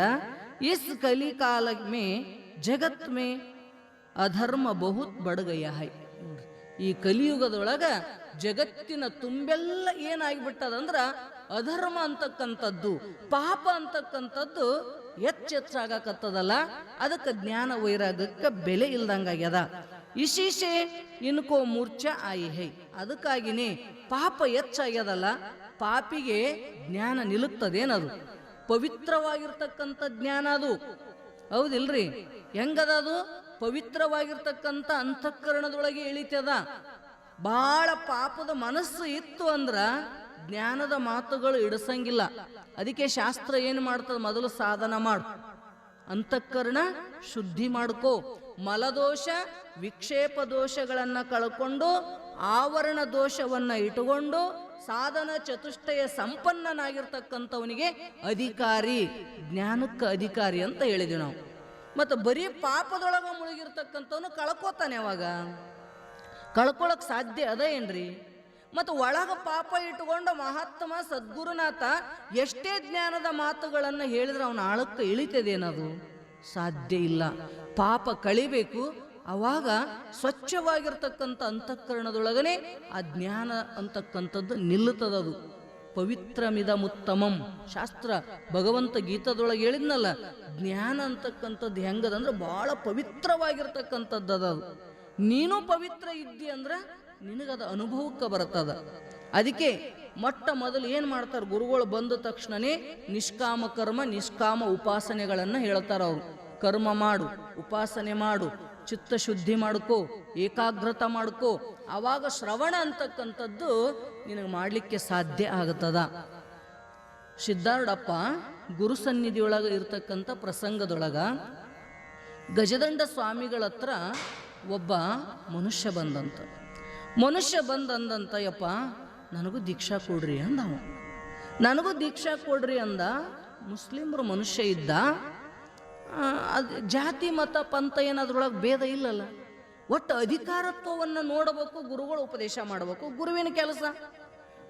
ಇಸ್ ಕಲಿ ಕಾಲ ಮೇ ಜಗತ್ ಮೇ ಅಧರ್ಮ ಬಹುತ್ ಬಡಗಯ ಹೈ. ಈ ಕಲಿಯುಗದೊಳಗ ಜಗತ್ತಿನ ತುಂಬೆಲ್ಲ ಏನಾಗಿಬಿಟ್ಟದಂದ್ರ ಅಧರ್ಮ ಅಂತಕ್ಕಂಥದ್ದು, ಪಾಪ ಅಂತಕ್ಕಂಥದ್ದು ಹೆಚ್ಚಾಗಕತ್ತದಲ್ಲ. ಅದಕ್ಕೆ ಜ್ಞಾನ ವೈರಾಗ್ಯಕ್ಕೆ ಬೆಲೆ ಇಲ್ದಂಗಾಗ್ಯದ. ಇಶೀಶೆ ಇನ್ಕೋ ಮೂರ್ಛಾ ಆಯಿ ಹೈ. ಅದಕ್ಕಾಗಿನೇ ಪಾಪ ಹೆಚ್ಚಾಗ್ಯದಲ್ಲ, ಪಾಪಿಗೆ ಜ್ಞಾನ ನಿಲ್ಲುತ್ತದೇನದು? ಪವಿತ್ರವಾಗಿರ್ತಕ್ಕಂಥ ಜ್ಞಾನ ಅದು, ಹೌದಿಲ್ರಿ? ಹೆಂಗದ ಅದು? ಪವಿತ್ರವಾಗಿರ್ತಕ್ಕಂಥ ಅಂತಃಕರಣದೊಳಗೆ ಇಳಿತದ. ಬಹಳ ಪಾಪದ ಮನಸ್ಸು ಇತ್ತು ಅಂದ್ರ ಜ್ಞಾನದ ಮಾತುಗಳು ಇಡಿಸಂಗಿಲ್ಲ. ಅದಕ್ಕೆ ಶಾಸ್ತ್ರ ಏನು ಮಾಡ್ತದ? ಮೊದಲು ಸಾಧನ ಮಾಡು, ಅಂತಃಕರಣ ಶುದ್ಧಿ ಮಾಡ್ಕೋ, ಮಲದೋಷ ವಿಕ್ಷೇಪ ದೋಷಗಳನ್ನ ಕಳ್ಕೊಂಡು ಆವರಣ ದೋಷವನ್ನ ಇಟ್ಟುಕೊಂಡು ಸಾಧನ ಚತುಷ್ಟಯ ಸಂಪನ್ನನಾಗಿರ್ತಕ್ಕಂಥವನಿಗೆ ಅಧಿಕಾರಿ, ಜ್ಞಾನಕ್ಕೆ ಅಧಿಕಾರಿ ಅಂತ ಹೇಳಿದ್ವಿ ನಾವು. ಮತ್ತು ಬರೀ ಪಾಪದೊಳಗ ಮುಳುಗಿರ್ತಕ್ಕಂಥವನು ಕಳ್ಕೋತಾನೆ. ಅವಾಗ ಕಳ್ಕೊಳಕ್ ಸಾಧ್ಯ ಅದ ಏನ್ರಿ? ಮತ್ತು ಒಳಗ ಪಾಪ ಇಟ್ಟುಕೊಂಡು ಮಹಾತ್ಮ ಸದ್ಗುರುನಾಥ ಎಷ್ಟೇ ಜ್ಞಾನದ ಮಾತುಗಳನ್ನು ಹೇಳಿದ್ರೆ ಅವನ ಆಳಕ್ಕೆ ಇಳಿತದೇನದು? ಸಾಧ್ಯ ಇಲ್ಲ. ಪಾಪ ಕಳಿಬೇಕು, ಅವಾಗ ಸ್ವಚ್ಛವಾಗಿರ್ತಕ್ಕಂಥ ಅಂತಃಕರಣದೊಳಗನೆ ಆ ಜ್ಞಾನ ಅಂತಕ್ಕಂಥದ್ದು ನಿಲ್ಲುತ್ತದದು. ಪವಿತ್ರಮಿದಮುತ್ತಮಂ ಶಾಸ್ತ್ರ ಭಗವಂತ ಗೀತದೊಳಗೆ ಹೇಳಿದ್ನಲ್ಲ, ಜ್ಞಾನ ಅಂತಕ್ಕಂಥದ್ದು ಹೆಂಗದಂದ್ರೆ ಬಹಳ ಪವಿತ್ರವಾಗಿರ್ತಕ್ಕಂಥದ್ದು ಅದು. ನೀನು ಪವಿತ್ರ ಇದ್ದಿ ಅಂದ್ರೆ ನಿನಗದ ಅನುಭವಕ್ಕೆ ಬರ್ತದ. ಅದಕ್ಕೆ ಮೊಟ್ಟ ಮೊದಲು ಏನು ಮಾಡ್ತಾರೆ ಗುರುಗಳು? ಬಂದ ತಕ್ಷಣನೇ ನಿಷ್ಕಾಮ ಕರ್ಮ ನಿಷ್ಕಾಮ ಉಪಾಸನೆಗಳನ್ನು ಹೇಳ್ತಾರ. ಅವರು ಕರ್ಮ ಮಾಡು, ಉಪಾಸನೆ ಮಾಡು, ಚಿತ್ತ ಶುದ್ಧಿ ಮಾಡ್ಕೋ, ಏಕಾಗ್ರತ ಮಾಡ್ಕೋ. ಆವಾಗ ಶ್ರವಣ ಅಂತಕ್ಕಂಥದ್ದು ನಿನಗೆ ಮಾಡಲಿಕ್ಕೆ ಸಾಧ್ಯ ಆಗುತ್ತದ. ಸಿದ್ಧಾರೂಢಪ್ಪ ಗುರು ಸನ್ನಿಧಿಯೊಳಗೆ ಇರ್ತಕ್ಕಂಥ ಪ್ರಸಂಗದೊಳಗ ಗಜದಂಡ ಸ್ವಾಮಿಗಳ ಹತ್ರ ಒಬ್ಬ ಮನುಷ್ಯ ಬಂದಂತ. ಮನುಷ್ಯ ಬಂದಂದಂತ, ಯಪ್ಪ ನನಗೂ ದೀಕ್ಷಾ ಕೊಡ್ರಿ ಅಂದವ. ನನಗೂ ದೀಕ್ಷಾ ಕೊಡ್ರಿ ಅಂದ. ಮುಸ್ಲಿಮರು ಮನುಷ್ಯ ಇದ್ದ. ಅದು ಜಾತಿ ಮತ ಪಂಥ ಏನಾದ್ರೊಳಗೆ ಭೇದ ಇಲ್ಲಲ್ಲ. ಒಟ್ಟು ಅಧಿಕಾರತ್ವವನ್ನು ನೋಡಬೇಕು, ಗುರುಗಳು ಉಪದೇಶ ಮಾಡಬೇಕು, ಗುರುವಿನ ಕೆಲಸ.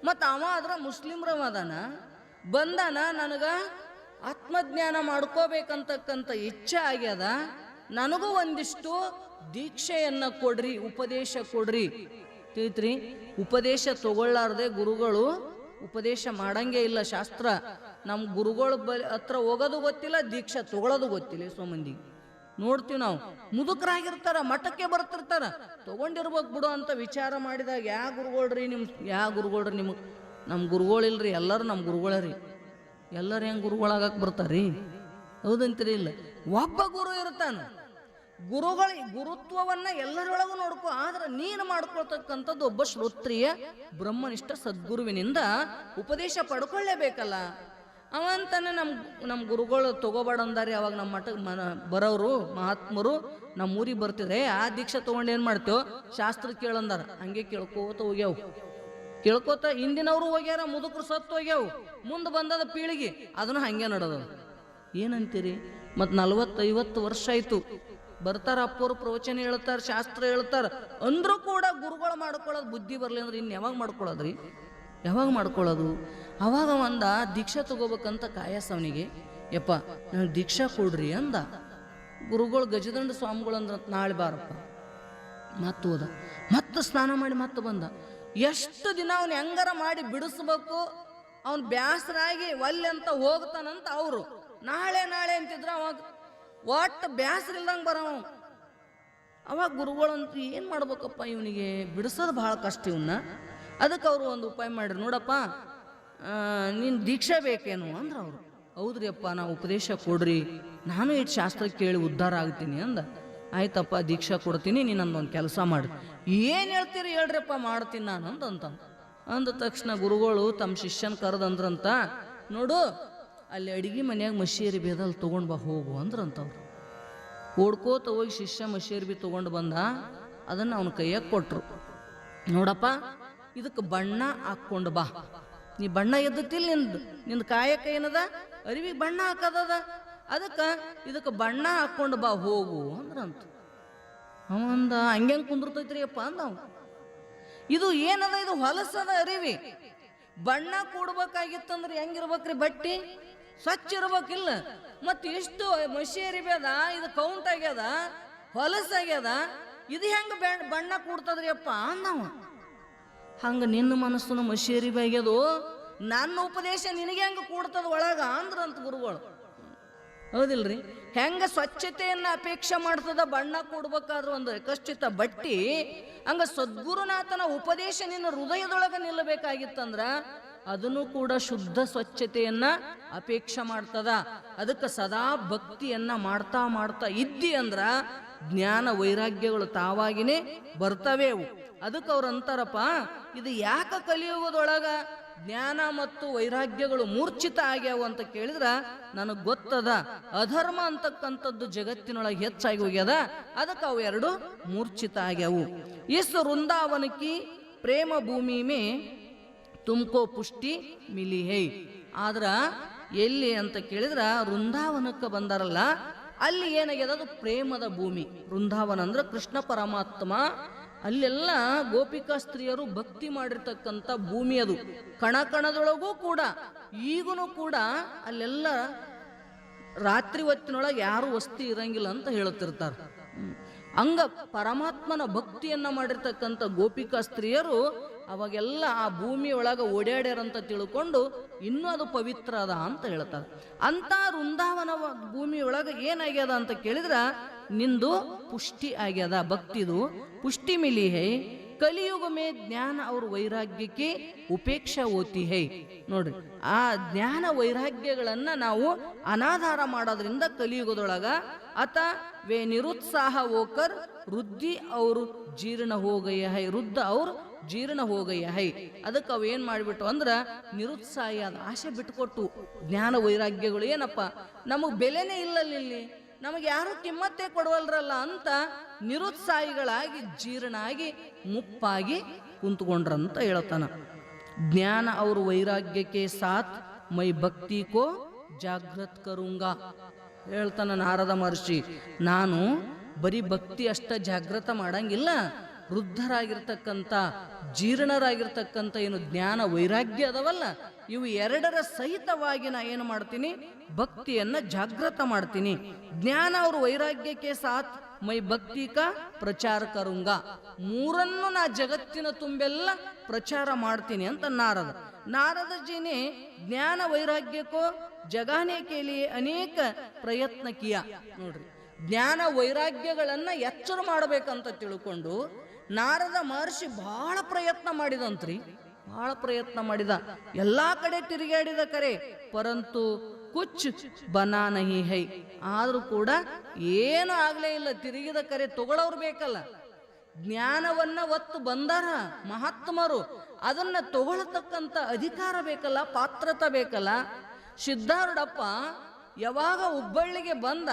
ಮತ್ತು ಅವ ಆದ್ರ ಮುಸ್ಲಿಮ್ರವದಾನ ಬಂದಾನ, ನನಗ ಆತ್ಮಜ್ಞಾನ ಮಾಡ್ಕೋಬೇಕಂತಕ್ಕಂಥ ಇಚ್ಛೆ ಆಗ್ಯದ, ನನಗೂ ಒಂದಿಷ್ಟು ದೀಕ್ಷೆಯನ್ನ ಕೊಡ್ರಿ, ಉಪದೇಶ ಕೊಡ್ರಿ. ತಿಳಿತ್ರಿ? ಉಪದೇಶ ತಗೊಳ್ಳಾರ್ದೆ ಗುರುಗಳು ಉಪದೇಶ ಮಾಡಂಗೆ ಇಲ್ಲ. ಶಾಸ್ತ್ರ ನಮ್ಮ ಗುರುಗಳ ಹತ್ರ ಹೋಗೋದು ಗೊತ್ತಿಲ್ಲ, ದೀಕ್ಷಾ ತಗೊಳ್ಳೋದು ಗೊತ್ತಿಲ್ಲ. ಎಷ್ಟೋ ಮಂದಿಗೆ ನೋಡ್ತೀವಿ ನಾವು, ಮುದುಕರಾಗಿರ್ತಾರ, ಮಠಕ್ಕೆ ಬರ್ತಿರ್ತಾರ, ತಗೊಂಡಿರ್ಬೇಕು ಬಿಡು ಅಂತ ವಿಚಾರ ಮಾಡಿದಾಗ ಯಾವ ಗುರುಗಳ್ರಿ ನಿಮಗೆ? ನಮ್ಮ ಗುರುಗಳಿಲ್ರಿ, ಎಲ್ಲರೂ ನಮ್ಮ ಗುರುಗಳರಿ. ಎಲ್ಲರೂ ಹೆಂಗೆ ಗುರುಗಳಾಗಕ್ಕೆ ಬರ್ತಾರ್ರಿ? ಹೌದಂತೀರಿ? ಇಲ್ಲ, ಒಬ್ಬ ಗುರು ಇರ್ತಾನ. ಗುರುತ್ವವನ್ನ ಎಲ್ಲರೊಳಗೂ ನೋಡ್ಕೊ. ಆದ್ರೆ ನೀನು ಮಾಡ್ಕೊಳ್ತಕ್ಕಂಥದ್ದು ಒಬ್ಬ ಶ್ರೋತ್ರಿಯ ಬ್ರಹ್ಮನಿಷ್ಠ ಸದ್ಗುರುವಿನಿಂದ ಉಪದೇಶ ಪಡ್ಕೊಳ್ಳೇಬೇಕಲ್ಲ. ಅವಂತಾನೆ ನಮ್ಮ ಗುರುಗಳು ತಗೋಬೇಡ ಅಂದಾರಿ. ಅವಾಗ ನಮ್ಮ ಮಠಕ್ಕೆ ಬರೋರು ಮಹಾತ್ಮರು ನಮ್ಮ ಊರಿಗೆ ಬರ್ತಿದ್ರೆ ಆ ದೀಕ್ಷೆ ತೊಗೊಂಡು ಏನು ಮಾಡ್ತೇವೆ, ಶಾಸ್ತ್ರ ಕೇಳಂದಾರ. ಹಂಗೆ ಕೇಳ್ಕೋತ ಹೋಗ್ಯಾವು, ಕೇಳ್ಕೋತ ಹಿಂದಿನವರು ಹೋಗ್ಯಾರ, ಮುದುಕರು ಸತ್ತು ಹೋಗ್ಯಾವು. ಮುಂದೆ ಬಂದದ ಪೀಳಿಗೆ ಅದನ್ನು ಹಂಗೆ ನಡೆದ. ಏನಂತೀರಿ? ಮತ್ತು 40-50 ವರ್ಷ ಆಯ್ತು. ಬರ್ತಾರ, ಅಪ್ಪರು ಪ್ರವಚನ ಹೇಳ್ತಾರ, ಶಾಸ್ತ್ರ ಹೇಳ್ತಾರ, ಅಂದ್ರೂ ಕೂಡ ಗುರುಗಳು ಮಾಡ್ಕೊಳ್ಳೋದು ಬುದ್ಧಿ ಬರಲಿ ಅಂದ್ರೆ ಇನ್ನು ಯಾವಾಗ ಮಾಡ್ಕೊಳ್ಳೋದ್ರಿ? ಯಾವಾಗ ಮಾಡ್ಕೊಳ್ಳೋದು? ಅವಾಗ ಒಂದ ದೀಕ್ಷಾ ತಗೋಬೇಕಂತ ಕಾಯಸ್ ಅವನಿಗೆ, ಯಪ್ಪ ನನಗೆ ದೀಕ್ಷಾ ಕೊಡ್ರಿ ಅಂದ. ಗುರುಗಳು ಗಜದಂಡ ಸ್ವಾಮಿಗಳು ಅಂದ್ರ ನಾಳೆ ಬಾರಪ್ಪ. ಮತ್ತೆ ಹೋದ, ಮತ್ತೆ ಸ್ನಾನ ಮಾಡಿ ಮತ್ತೆ ಬಂದ. ಎಷ್ಟು ದಿನ ಅವನು ಹೆಂಗಾರ ಮಾಡಿ ಬಿಡಿಸ್ಬೇಕು, ಅವನು ಬ್ಯಾಸರಾಗಿ ಒಲ್ಲೆ ಅಂತ ಹೋಗ್ತಾನಂತ ಅವರು ನಾಳೆ ನಾಳೆ ಅಂತಿದ್ರ. ಅವಾಗ ಒಟ್ಟು ಬ್ಯಾಸರ ಇಲ್ದಂಗೆ ಬರವ. ಅವಾಗ ಗುರುಗಳಂತ ಏನು ಮಾಡ್ಬೇಕಪ್ಪ, ಇವನಿಗೆ ಬಿಡಿಸೋದು ಭಾಳ ಕಷ್ಟ ಇವನ್ನ. ಅದಕ್ಕೆ ಅವರು ಒಂದು ಉಪಾಯ ಮಾಡ್ರಿ, ನೋಡಪ್ಪ ನೀನು ದೀಕ್ಷಾ ಬೇಕೇನು ಅಂದ್ರೆ ಅವರು, ಹೌದ್ರಿ ಅಪ್ಪ ನಾ ಉಪದೇಶ ಕೊಡ್ರಿ, ನಾನು ಇಟ್ಟು ಶಾಸ್ತ್ರ ಕೇಳಿ ಉದ್ಧಾರ ಆಗ್ತೀನಿ ಅಂದ. ಆಯ್ತಪ್ಪ ದೀಕ್ಷಾ ಕೊಡ್ತೀನಿ, ನೀನು ನಂದೊಂದು ಕೆಲಸ ಮಾಡಿ. ಏನು ಹೇಳ್ತೀರಿ ಹೇಳ್ರಪ್ಪ, ಮಾಡ್ತೀನಿ ನಾನು ಅಂತ ಅಂದ ತಕ್ಷಣ ಗುರುಗಳು ತಮ್ಮ ಶಿಷ್ಯನ ಕರೆದಂದ್ರಂತ, ನೋಡು ಅಲ್ಲಿ ಅಡಿಗೆ ಮನ್ಯಾಗ ಮಶೀರಿ ಬೇದಲ್ಲಿ ತೊಗೊಂಡು ಬಾ ಹೋಗು ಅಂದ್ರಂತವ್ರು. ಓಡ್ಕೋತ ಹೋಗಿ ಶಿಷ್ಯ ಮಶೀರಿ ಬಿ ತೊಗೊಂಡು ಬಂದ. ಅದನ್ನು ಅವನ ಕೈಯಾಗ ಕೊಟ್ರು. ನೋಡಪ್ಪ ಇದಕ್ಕೆ ಬಣ್ಣ ಹಾಕ್ಕೊಂಡು ಬಾ. ನೀ ಬಣ್ಣ ಎದ್ದಿಲ್ಲ, ನಿಂದ ಕಾಯಕ ಏನದ, ಅರಿವಿಗೆ ಬಣ್ಣ ಹಾಕದ, ಅದಕ್ಕೆ ಇದಕ್ಕೆ ಬಣ್ಣ ಹಾಕ್ಕೊಂಡು ಬಾ ಹೋಗು ಅಂದ್ರಂತ. ಅವಂದ ಹಂಗ್ಯಂಗೆ ಕುಂದಿರ್ತೈತ್ರಿ ಅಪ್ಪ ಅಂದ. ಇದು ಏನದ, ಇದು ಹೊಲಸದ ಅರಿವಿ. ಬಣ್ಣ ಕೂಡ್ಬೇಕಾಗಿತ್ತಂದ್ರೆ ಹೆಂಗಿರ್ಬೇಕ್ರಿ, ಬಟ್ಟಿ ಸ್ವಚ್ಛ ಇರ್ಬೇಕಿಲ್ಲ. ಮತ್ತು ಇಷ್ಟು ಮಸಿ ಅರಿವಿ ಅದ, ಇದು ಕೌಂಟ್ ಆಗ್ಯದ, ಹೊಲಸಾಗ್ಯದ, ಇದು ಹೆಂಗೆ ಬಣ್ಣ ಕೂಡ್ತದ್ರಿ ಅಪ್ಪ ಅಂದವ. ಹಂಗೆ ನಿನ್ನ ಮನಸ್ಸನ್ನು ಮಸಿ ಅರಿವಿ ಆಗ್ಯದು, ನನ್ನ ಉಪದೇಶ ನಿನಗೆ ಹೆಂಗೆ ಕೂಡ್ತದ ಒಳಗ ಅಂದ್ರಂತ ಗುರುಗಳು. ಹೌದಿಲ್ರಿ? ಹೆಂಗ ಸ್ವಚ್ಛತೆಯನ್ನ ಅಪೇಕ್ಷೆ ಮಾಡ್ತದ ಬಣ್ಣ ಕೂಡ್ಬೇಕಾದ್ರೂ ಒಂದು ಕಷ್ಟಿತ ಬಟ್ಟಿ, ಹಂಗ ಸದ್ಗುರುನಾಥನ ಉಪದೇಶ ನಿನ್ನ ಹೃದಯದೊಳಗೆ ನಿಲ್ಲಬೇಕಾಗಿತ್ತಂದ್ರ ಅದನ್ನು ಕೂಡ ಶುದ್ಧ ಸ್ವಚ್ಛತೆಯನ್ನ ಅಪೇಕ್ಷೆ ಮಾಡ್ತದ. ಅದಕ್ಕೆ ಸದಾ ಭಕ್ತಿಯನ್ನ ಮಾಡ್ತಾ ಮಾಡ್ತಾ ಇದ್ದಿ ಅಂದ್ರ ಜ್ಞಾನ ವೈರಾಗ್ಯಗಳು ತಾವಾಗಿನೇ ಬರ್ತವೇವು. ಅದಕ್ಕೆ ಅವ್ರು ಅಂತಾರಪ್ಪ, ಇದು ಯಾಕೆ ಕಲಿಯುಗದೊಳಗ ಜ್ಞಾನ ಮತ್ತು ವೈರಾಗ್ಯಗಳು ಮೂರ್ಛಿತ ಆಗ್ಯಾವು ಅಂತ ಕೇಳಿದ್ರ ನನಗೆ ಗೊತ್ತದ, ಅಧರ್ಮ ಅಂತಕ್ಕಂಥದ್ದು ಜಗತ್ತಿನೊಳಗೆ ಹೆಚ್ಚಾಗಿ ಹೋಗ್ಯದ, ಅದಕ್ಕೆ ಅವು ಎರಡು ಮೂರ್ಛಿತ ಆಗ್ಯಾವು. ಇಸ್ ವೃಂದಾವನಕಿ ಪ್ರೇಮ ಭೂಮಿ ಮೇ ತುಮಕೋ ಪುಷ್ಟಿ ಮಿಲಿ ಹೈ. ಆದ್ರ ಎಲ್ಲಿ ಅಂತ ಕೇಳಿದ್ರ ವೃಂದಾವನಕ್ಕೆ ಬಂದಾರಲ್ಲ, ಅಲ್ಲಿ ಏನಾಗ್ಯದ, ಅದು ಪ್ರೇಮದ ಭೂಮಿ. ವೃಂದಾವನ ಅಂದ್ರೆ ಕೃಷ್ಣ ಪರಮಾತ್ಮ, ಅಲ್ಲೆಲ್ಲ ಗೋಪಿಕಾ ಸ್ತ್ರೀಯರು ಭಕ್ತಿ ಮಾಡಿರ್ತಕ್ಕಂಥ ಭೂಮಿ ಅದು. ಕಣ ಕಣದೊಳಗೂ ಕೂಡ ಈಗೂ ಕೂಡ ಅಲ್ಲೆಲ್ಲ ರಾತ್ರಿ ಹೊತ್ತಿನೊಳಗೆ ಯಾರು ವಸ್ತಿ ಇರಂಗಿಲ್ಲ ಅಂತ ಹೇಳುತ್ತಿರ್ತಾರೆ. ಹಂಗ ಪರಮಾತ್ಮನ ಭಕ್ತಿಯನ್ನ ಮಾಡಿರ್ತಕ್ಕಂಥ ಗೋಪಿಕಾ ಸ್ತ್ರೀಯರು ಅವಾಗೆಲ್ಲ ಆ ಭೂಮಿಯೊಳಗೆ ಓಡಾಡ್ಯಾರಂತ ತಿಳ್ಕೊಂಡು ಇನ್ನೂ ಅದು ಪವಿತ್ರ ಅದ ಅಂತ ಹೇಳ್ತಾರೆ. ಅಂತ ವೃಂದಾವನ ಭೂಮಿಯೊಳಗೆ ಏನಾಗ್ಯದ ಅಂತ ಕೇಳಿದ್ರ ನಿಂದು ಪುಷ್ಟಿ ಆಗ್ಯದ, ಭಕ್ತಿದು ಪುಷ್ಟಿ ಮಿಲಿ ಹೈ. ಕಲಿಯುಗ ಮೇ ಜ್ಞಾನ ಅವ್ರ ವೈರಾಗ್ಯಕ್ಕೆ ಉಪೇಕ್ಷಾ ಓತಿ ಹೈ. ನೋಡ್ರಿ, ಆ ಜ್ಞಾನ ವೈರಾಗ್ಯಗಳನ್ನ ನಾವು ಅನಾಧಾರ ಮಾಡೋದ್ರಿಂದ ಕಲಿಯುಗದೊಳಗ ಅತ ವೇ ನಿರುತ್ಸಾಹ ಹೋಕರ್ ವೃದ್ಧಿ ಅವ್ರು ಜೀರ್ಣ ಹೋಗಯ್ಯ ಹೈ, ವೃದ್ಧ ಅವ್ರು ಜೀರ್ಣ ಹೋಗಯ್ಯ ಹೈ. ಅದಕ್ಕೆ ಅವು ಏನು ಮಾಡಿಬಿಟ್ಟು ಅಂದ್ರೆ ನಿರುತ್ಸಾಹಿ ಆದ ಆಸೆ ಬಿಟ್ಕೊಟ್ಟು ಜ್ಞಾನ ವೈರಾಗ್ಯಗಳು ಏನಪ್ಪ ನಮಗೆ ಬೆಲೆನೇ ಇಲ್ಲಲ್ಲಿ, ನಮಗೆ ಯಾರು ಕಿಮ್ಮತ್ತೇ ಕೊಡವಲ್ರಲ್ಲ ಅಂತ ನಿರುತ್ಸಾಹಿಗಳಾಗಿ ಜೀರ್ಣ ಆಗಿ ಮುಪ್ಪಾಗಿ ಕುಂತ್ಕೊಂಡ್ರಂತ ಹೇಳ್ತಾನ. ಜ್ಞಾನ ಅವ್ರ ವೈರಾಗ್ಯಕ್ಕೆ ಸಾಥ್ ಮೈ ಭಕ್ತಿ ಕೋ ಜಾಗೃತ್ ಕರುಂಗ ಹೇಳ್ತಾನ ನಾರದ ಮಹರ್ಷಿ. ನಾನು ಬರೀ ಭಕ್ತಿ ಅಷ್ಟ ಜಾಗೃತ ಮಾಡಂಗಿಲ್ಲ, ವೃದ್ಧರಾಗಿರ್ತಕ್ಕಂಥ ಜೀರ್ಣರಾಗಿರ್ತಕ್ಕಂಥ ಏನು ಜ್ಞಾನ ವೈರಾಗ್ಯ ಅದವಲ್ಲ, ಇವು ಎರಡರ ಸಹಿತವಾಗಿ ನಾ ಏನು ಮಾಡ್ತೀನಿ, ಭಕ್ತಿಯನ್ನ ಜಾಗೃತ ಮಾಡ್ತೀನಿ. ಜ್ಞಾನ ಅವ್ರ ವೈರಾಗ್ಯಕ್ಕೆ ಸಾಥ್ ಮೈ ಭಕ್ತಿ ಕಾ ಪ್ರಚಾರ ಕರುಂಗ, ಮೂರನ್ನು ನಾ ಜಗತ್ತಿನ ತುಂಬೆಲ್ಲ ಪ್ರಚಾರ ಮಾಡ್ತೀನಿ ಅಂತ ನಾರದ ಜಿನೇ ಜ್ಞಾನ ವೈರಾಗ್ಯಕ್ಕೋ ಜಗಾನೆ ಕೇಳಿಯೇ ಅನೇಕ ಪ್ರಯತ್ನ ಕಿಯ. ನೋಡ್ರಿ, ಜ್ಞಾನ ವೈರಾಗ್ಯಗಳನ್ನ ಎಚ್ಚರ ಮಾಡಬೇಕಂತ ತಿಳ್ಕೊಂಡು ನಾರದ ಮಹರ್ಷಿ ಬಹಳ ಪ್ರಯತ್ನ ಮಾಡಿದಂತ್ರಿ, ಬಹಳ ಪ್ರಯತ್ನ ಮಾಡಿದ, ಎಲ್ಲಾ ಕಡೆ ತಿರುಗಾಡಿದ ಕರೆ, ಪರಂತು ಕುಚ್ ಬನಾ ನಹಿ ಹೈ. ಆದರೂ ಕೂಡ ಏನೂ ಆಗಲೇ ಇಲ್ಲ, ತಿರುಗಿದ ಕರೆ ತಗೊಳ್ಳೋರು ಬೇಕಲ್ಲ. ಜ್ಞಾನವನ್ನ ಒತ್ತು ಬಂದಾರ ಮಹಾತ್ಮರು, ಅದನ್ನ ತಗೊಳ್ತಕ್ಕಂಥ ಅಧಿಕಾರ ಬೇಕಲ್ಲ, ಪಾತ್ರತೆ ಬೇಕಲ್ಲ. ಸಿದ್ಧಾರೂಢಪ್ಪ ಯಾವಾಗ ಹುಬ್ಬಳ್ಳಿಗೆ ಬಂದ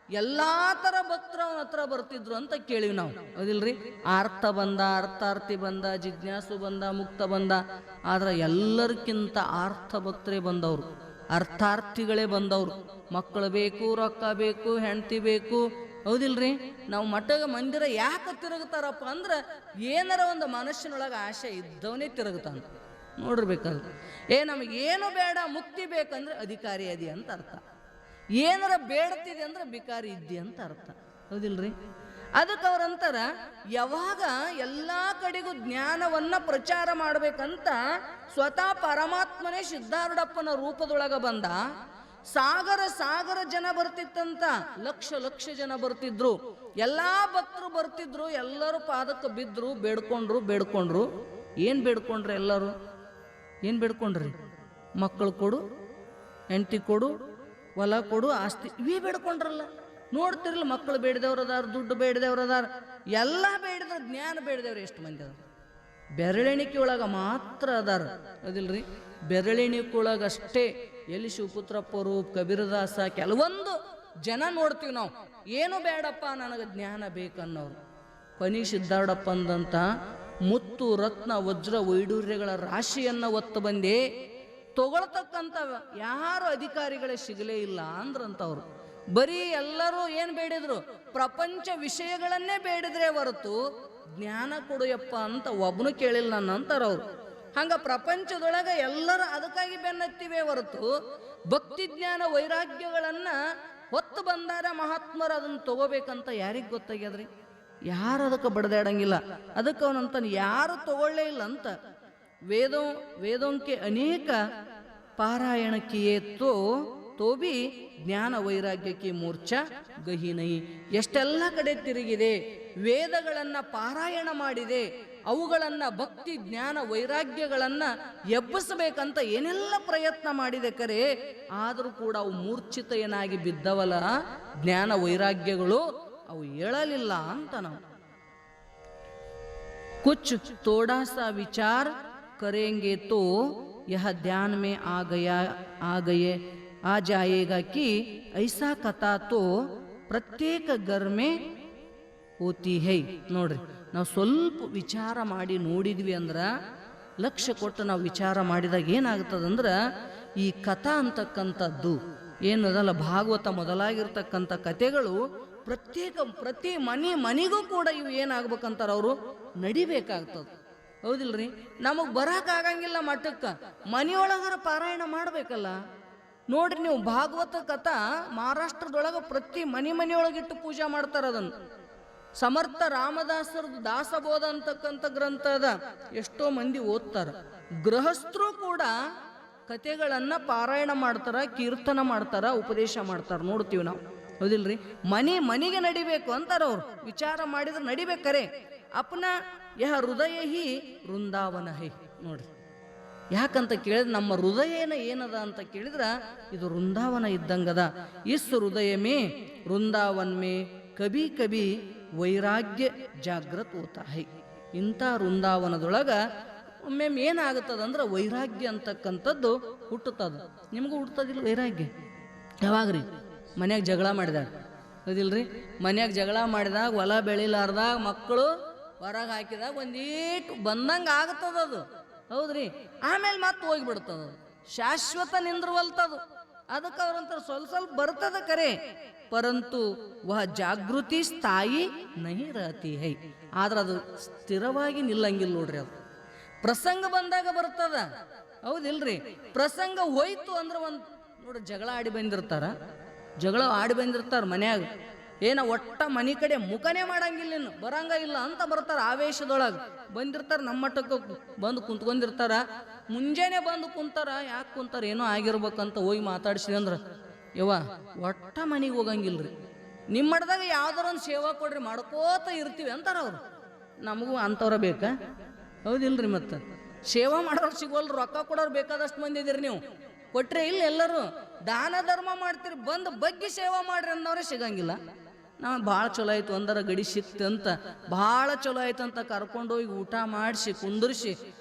ಎಲ್ಲಾ ತರ ಭಕ್ತರು ಅವನ ಹತ್ರ ಬರ್ತಿದ್ರು ಅಂತ ಕೇಳಿವಿ ನಾವು, ಹೌದಿಲ್ರಿ? ಅರ್ಥ ಬಂದ, ಅರ್ಥಾರ್ಥಿ ಬಂದ, ಜಿಜ್ಞಾಸು ಬಂದ, ಮುಕ್ತ ಬಂದ. ಆದ್ರೆ ಎಲ್ಲರಿಗಿಂತ ಅರ್ಥ ಭಕ್ತರೇ ಬಂದವರು, ಅರ್ಥಾರ್ಥಿಗಳೇ ಬಂದವರು. ಮಕ್ಕಳು ಬೇಕು, ರೊಕ್ಕ ಬೇಕು, ಹೆಂಡತಿ ಬೇಕು, ಹೌದಿಲ್ರಿ? ನಾವು ಮಠಗ ಮಂದಿರ ಯಾಕೆ ತಿರುಗುತ್ತಾರಪ್ಪ ಅಂದ್ರೆ ಏನಾರ ಒಂದು ಮನಸ್ಸಿನೊಳಗೆ ಆಸೆ ಇದ್ದವನೇ ತಿರುಗುತ್ತಾನ. ನೋಡಿರ್ಬೇಕಾದ್ರೆ ನಮಗೇನು ಬೇಡ, ಮುಕ್ತಿ ಬೇಕಂದ್ರೆ ಅಧಿಕಾರಿ ಅದಿ ಅಂತ ಅರ್ಥ. ಏನಾರ ಬೇಡ್ತಿದೆ ಅಂದ್ರೆ ಬಿಕಾರಿ ಇದ್ದಿ ಅಂತ ಅರ್ಥ, ಹೌದಿಲ್ರಿ? ಅದಕ್ಕೆ ಅವ್ರಂತಾರ, ಯಾವಾಗ ಎಲ್ಲಾ ಕಡೆಗೂ ಜ್ಞಾನವನ್ನ ಪ್ರಚಾರ ಮಾಡ್ಬೇಕಂತ ಸ್ವತಃ ಪರಮಾತ್ಮನೇ ಸಿದ್ಧಾರೂಢಪ್ಪನ ರೂಪದೊಳಗ ಬಂದ. ಸಾಗರ ಸಾಗರ ಜನ ಬರ್ತಿತ್ತಂತ, ಲಕ್ಷ ಲಕ್ಷ ಜನ ಬರ್ತಿದ್ರು, ಎಲ್ಲಾ ಭಕ್ತರು ಬರ್ತಿದ್ರು. ಎಲ್ಲರೂ ಪಾದಕ್ಕೆ ಬಿದ್ರು, ಬೇಡ್ಕೊಂಡ್ರು. ಏನ್ ಬೇಡ್ಕೊಂಡ್ರಿ? ಎಲ್ಲರೂ ಏನ್ ಬೇಡ್ಕೊಂಡ್ರಿ? ಮಕ್ಕಳು ಕೊಡು, ಹೆಂಡತಿ ಕೊಡು, ಹೊಲ ಕೊಡು, ಆಸ್ತಿ, ಇವೇ ಬೇಡ್ಕೊಂಡ್ರಲ್ಲ. ನೋಡ್ತಿರ್ಲಿ, ಮಕ್ಕಳು ಬೇಡಿದವ್ರದಾರ, ದುಡ್ಡು ಬೇಡಿದವ್ರದಾರ, ಎಲ್ಲ ಬೇಡಿದ್ರ, ಜ್ಞಾನ ಬೇಡಿದವ್ರು ಎಷ್ಟು ಮಂದಿ ಅದಾರ? ಬೆರಳೆಣಿಕೆ ಒಳಗ ಮಾತ್ರ ಅದಾರ, ಅದಿಲ್ರಿ? ಬೆರಳೆಣಿಕೆ ಒಳಗಷ್ಟೇ. ಎಲ್ಲಿ ಶಿವಪುತ್ರಪ್ಪರು, ಕಬೀರದಾಸ, ಕೆಲವೊಂದು ಜನ ನೋಡ್ತೀವಿ ನಾವು, ಏನು ಬೇಡಪ್ಪ ನನಗೆ ಜ್ಞಾನ ಬೇಕನ್ನೋರು. ಕೊನಿ ಸಿದ್ಧಾರೂಢಪ್ಪಂದಂತ ಮುತ್ತು ರತ್ನ ವಜ್ರ ವೈಡೂರ್ಯಗಳ ರಾಶಿಯನ್ನ ಒತ್ತು ಬಂದೆ ತಗೊಳ್ತಕ್ಕಂಥ ಯಾರು ಅಧಿಕಾರಿಗಳೇ ಸಿಗಲೇ ಇಲ್ಲ ಅಂದ್ರಂತವ್ರು. ಬರೀ ಎಲ್ಲರೂ ಏನ್ ಬೇಡಿದ್ರು? ಪ್ರಪಂಚ ವಿಷಯಗಳನ್ನೇ ಬೇಡಿದ್ರೆ ಹೊರತು ಜ್ಞಾನ ಕೊಡುಯಪ್ಪ ಅಂತ ಒಬ್ಬನು ಕೇಳಿಲ್ಲ ನನ್ನ ಅಂತಾರವ್ರು. ಹಂಗ ಪ್ರಪಂಚದೊಳಗೆ ಎಲ್ಲರೂ ಅದಕ್ಕಾಗಿ ಬೆನ್ನತ್ತಿವೆ ಹೊರತು ಭಕ್ತಿ ಜ್ಞಾನ ವೈರಾಗ್ಯಗಳನ್ನ ಹೊತ್ತು ಬಂದಾರ ಮಹಾತ್ಮರು, ಅದನ್ನ ತಗೋಬೇಕಂತ ಯಾರಿಗ್ ಗೊತ್ತಾಗ್ಯದ್ರಿ? ಯಾರು ಅದಕ್ಕೆ ಬಡದಾಡಂಗಿಲ್ಲ. ಅದಕ್ಕೆ ಅವನಂತಾನೆ ಯಾರು ತಗೊಳ್ಳೇ ಇಲ್ಲ ಅಂತ. ವೇದೋಂಕೆ ಅನೇಕ ಪಾರಾಯಣ ಕಿಯೇ ತೋ ಬಿ ಜ್ಞಾನ ವೈರಾಗ್ಯಕ್ಕೆ ಮೂರ್ಛಾ ಗಹಿ ನಹಿ. ಎಷ್ಟೆಲ್ಲ ಕಡೆ ತಿರುಗಿದೆ, ವೇದಗಳನ್ನ ಪಾರಾಯಣ ಮಾಡಿದೆ, ಅವುಗಳನ್ನ ಭಕ್ತಿ ಜ್ಞಾನ ವೈರಾಗ್ಯಗಳನ್ನ ಎಬ್ಬಿಸಬೇಕಂತ ಏನೆಲ್ಲ ಪ್ರಯತ್ನ ಮಾಡಿದೆ ಕರೆ, ಆದರೂ ಕೂಡ ಅವು ಮೂರ್ಛಿತೆಯನಾಗಿ ಬಿದ್ದವಲ್ಲ ಜ್ಞಾನ ವೈರಾಗ್ಯಗಳು, ಅವು ಹೇಳಲಿಲ್ಲ ಅಂತ ನಾವು. कुछ थोड़ा सा विचार करेंगे तो यह ध्यान में आ जाएगा कि ऐसा कथा तो ಪ್ರತ್ಯೇಕ घर में ಹೋತಿ ಹೈ. ನೋಡ್ರಿ, ನಾವು ಸ್ವಲ್ಪ ವಿಚಾರ ಮಾಡಿ ನೋಡಿದ್ವಿ ಅಂದ್ರ, ಲಕ್ಷ್ಯ ಕೊಟ್ಟು ನಾವು ವಿಚಾರ ಮಾಡಿದಾಗ ಏನಾಗ್ತದಂದ್ರ, ಈ ಕಥಾ ಅಂತಕ್ಕಂಥದ್ದು ಏನದಲ್ಲ, ಭಾಗವತ ಮೊದಲಾಗಿರ್ತಕ್ಕಂಥ ಕಥೆಗಳು ಪ್ರತಿ ಮನಿಗೂ ಕೂಡ ಇವು ಏನಾಗ್ಬೇಕಂತಾರ, ಅವರು ನಡಿಬೇಕಾಗ್ತದ, ಹೌದಿಲ್ರಿ? ನಮಗ್ ಬರಕಾಗಂಗಿಲ್ಲ ಮಠಕ್ಕ, ಮನೆಯೊಳಗರ ಪಾರಾಯಣ ಮಾಡ್ಬೇಕಲ್ಲ. ನೋಡ್ರಿ ನೀವು, ಭಾಗವತ ಕಥಾ ಮಹಾರಾಷ್ಟ್ರದೊಳಗ ಪ್ರತಿ ಮನೆಯೊಳಗಿಟ್ಟು ಪೂಜೆ ಮಾಡ್ತಾರ. ಅದನ್ನು ಸಮರ್ಥ ರಾಮದಾಸರದು ದಾಸಬೋಧ ಅಂತಕ್ಕಂಥ ಗ್ರಂಥ ಅದ, ಎಷ್ಟೋ ಮಂದಿ ಓದ್ತಾರ. ಗೃಹಸ್ಥರು ಕೂಡ ಕಥೆಗಳನ್ನ ಪಾರಾಯಣ ಮಾಡ್ತಾರ, ಕೀರ್ತನ ಮಾಡ್ತಾರ, ಉಪದೇಶ ಮಾಡ್ತಾರ, ನೋಡ್ತೀವಿ ನಾವು, ಹೌದಿಲ್ರಿ? ಮನೆಗೆ ನಡಿಬೇಕು ಅಂತಾರ ಅವ್ರು. ವಿಚಾರ ಮಾಡಿದ್ರೆ ನಡಿಬೇಕರೆ. ಅಪ್ನ ಯಹ ಹೃದಯ ಹಿ ವೃಂದಾವನ ಹೈ. ನೋಡ್ರಿ, ಯಾಕಂತ ಕೇಳಿದ್ರೆ ನಮ್ಮ ಹೃದಯನ ಏನದ ಅಂತ ಕೇಳಿದ್ರ ಇದು ವೃಂದಾವನ ಇದ್ದಂಗದ. ಇಸ್ ಹೃದಯ ಮೇ ವೃಂದಾವನ್ ಮೇ ಕಬಿ ಕಬಿ ವೈರಾಗ್ಯ ಜಾಗೃತ ಹೋತಾ ಹೈ. ಇಂಥ ವೃಂದಾವನದೊಳಗ ಒಮ್ಮೆ ಏನಾಗುತ್ತದಂದ್ರೆ ವೈರಾಗ್ಯ ಅಂತಕ್ಕಂಥದ್ದು ಹುಟ್ಟುತ್ತದ. ನಿಮಗೂ ಹುಟ್ಟುತ್ತದಿಲ್ಲ ವೈರಾಗ್ಯ? ಯಾವಾಗ್ರಿ? ಮನ್ಯಾಗ ಜಗಳ ಮಾಡಿದಾಗ, ಹೌದಿಲ್ರಿ? ಮನ್ಯಾಗ ಜಗಳ ಮಾಡಿದಾಗ, ಹೊಲ ಬೆಳಿಲಾರ್ದಾಗ, ಮಕ್ಕಳು ಹೊರಗೆ ಹಾಕಿದಾಗ ಒಂದೀಟು ಬಂದಂಗೆ ಆಗ್ತದದು, ಹೌದ್ರಿ? ಆಮೇಲೆ ಮತ್ತೆ ಹೋಗಿಬಿಡ್ತದ, ಶಾಶ್ವತ ನಿಂದ್ರವಲ್ತದು. ಅದಕ್ಕೆ ಅವ್ರಂತ ಸ್ವಲ್ಪ ಬರ್ತದ ಕರೆ, ಪರಂತು ವಹ ಜಾಗೃತಿ ಸ್ಥಾಯಿ ನಹಿ ರಹತಿ ಹೈ. ಆದ್ರೆ ಅದು ಸ್ಥಿರವಾಗಿ ನಿಲ್ಲಂಗಿಲ್ಲ ನೋಡ್ರಿ. ಅದು ಪ್ರಸಂಗ ಬಂದಾಗ ಬರ್ತದ, ಹೌದಿಲ್ರಿ? ಪ್ರಸಂಗ ಹೋಯ್ತು ಅಂದ್ರೆ ನೋಡ್ರಿ, ಜಗಳ ಆಡಿ ಬಂದಿರ್ತಾರ ಮನ್ಯಾಗ, ಒಟ್ಟ ಮನಿ ಕಡೆ ಮುಖನೇ ಮಾಡಂಗಿಲ್ಲ, ಇನ್ನು ಬರಂಗ ಇಲ್ಲ ಅಂತ ಬರ್ತಾರ. ಆವೇಶದೊಳಗೆ ಬಂದಿರ್ತಾರ, ನಮ್ಮ ಮಟ್ಟಕ್ಕೆ ಬಂದು ಕುಂತ್ಕೊಂಡಿರ್ತಾರ. ಮುಂಜಾನೆ ಬಂದು ಕುಂತಾರ, ಯಾಕೆ ಕುಂತಾರ? ಏನೋ ಆಗಿರ್ಬೇಕಂತ ಹೋಗಿ ಮಾತಾಡ್ಸಿದೆ ಅಂದ್ರ ಒಟ್ಟ ಮನಿಗೆ ಹೋಗಂಗಿಲ್ರಿ. ನಿಮ್ಮ ಮಠದಾಗ ಯಾವ್ದಾರ ಒಂದು ಸೇವಾ ಕೊಡ್ರಿ, ಮಾಡ್ಕೋತ ಇರ್ತೀವಿ ಅಂತಾರ ಅವ್ರು. ನಮಗೂ ಅಂಥವ್ರ ಬೇಕಾ? ಹೌದಿಲ್ರಿ? ಮತ್ತೆ ಸೇವಾ ಮಾಡೋರು ಸಿಗೋಲ್ರಿ, ರೊಕ್ಕ ಕೊಡೋರು ಬೇಕಾದಷ್ಟು ಮಂದಿ ಇದೀರಿ ನೀವು. ಕೊಟ್ರೆ ಇಲ್ಲ ಎಲ್ಲರೂ ದಾನ ಧರ್ಮ ಮಾಡ್ತೀರಿ, ಬಂದು ಬಗ್ಗೆ ಸೇವಾ ಮಾಡ್ರಿ ಅನ್ನೋರೇ ಸಿಗಂಗಿಲ್ಲ. ನಾವು ಭಾಳ ಚಲೋ ಆಯ್ತು ಒಂದರ ಗಡಿ ಸಿಕ್ತು ಅಂತ ಭಾಳ ಚಲೋ ಆಯ್ತು ಅಂತ ಕರ್ಕೊಂಡೋಗಿ ಊಟ ಮಾಡಿಸಿ ಕುಂದರ್ಸಿ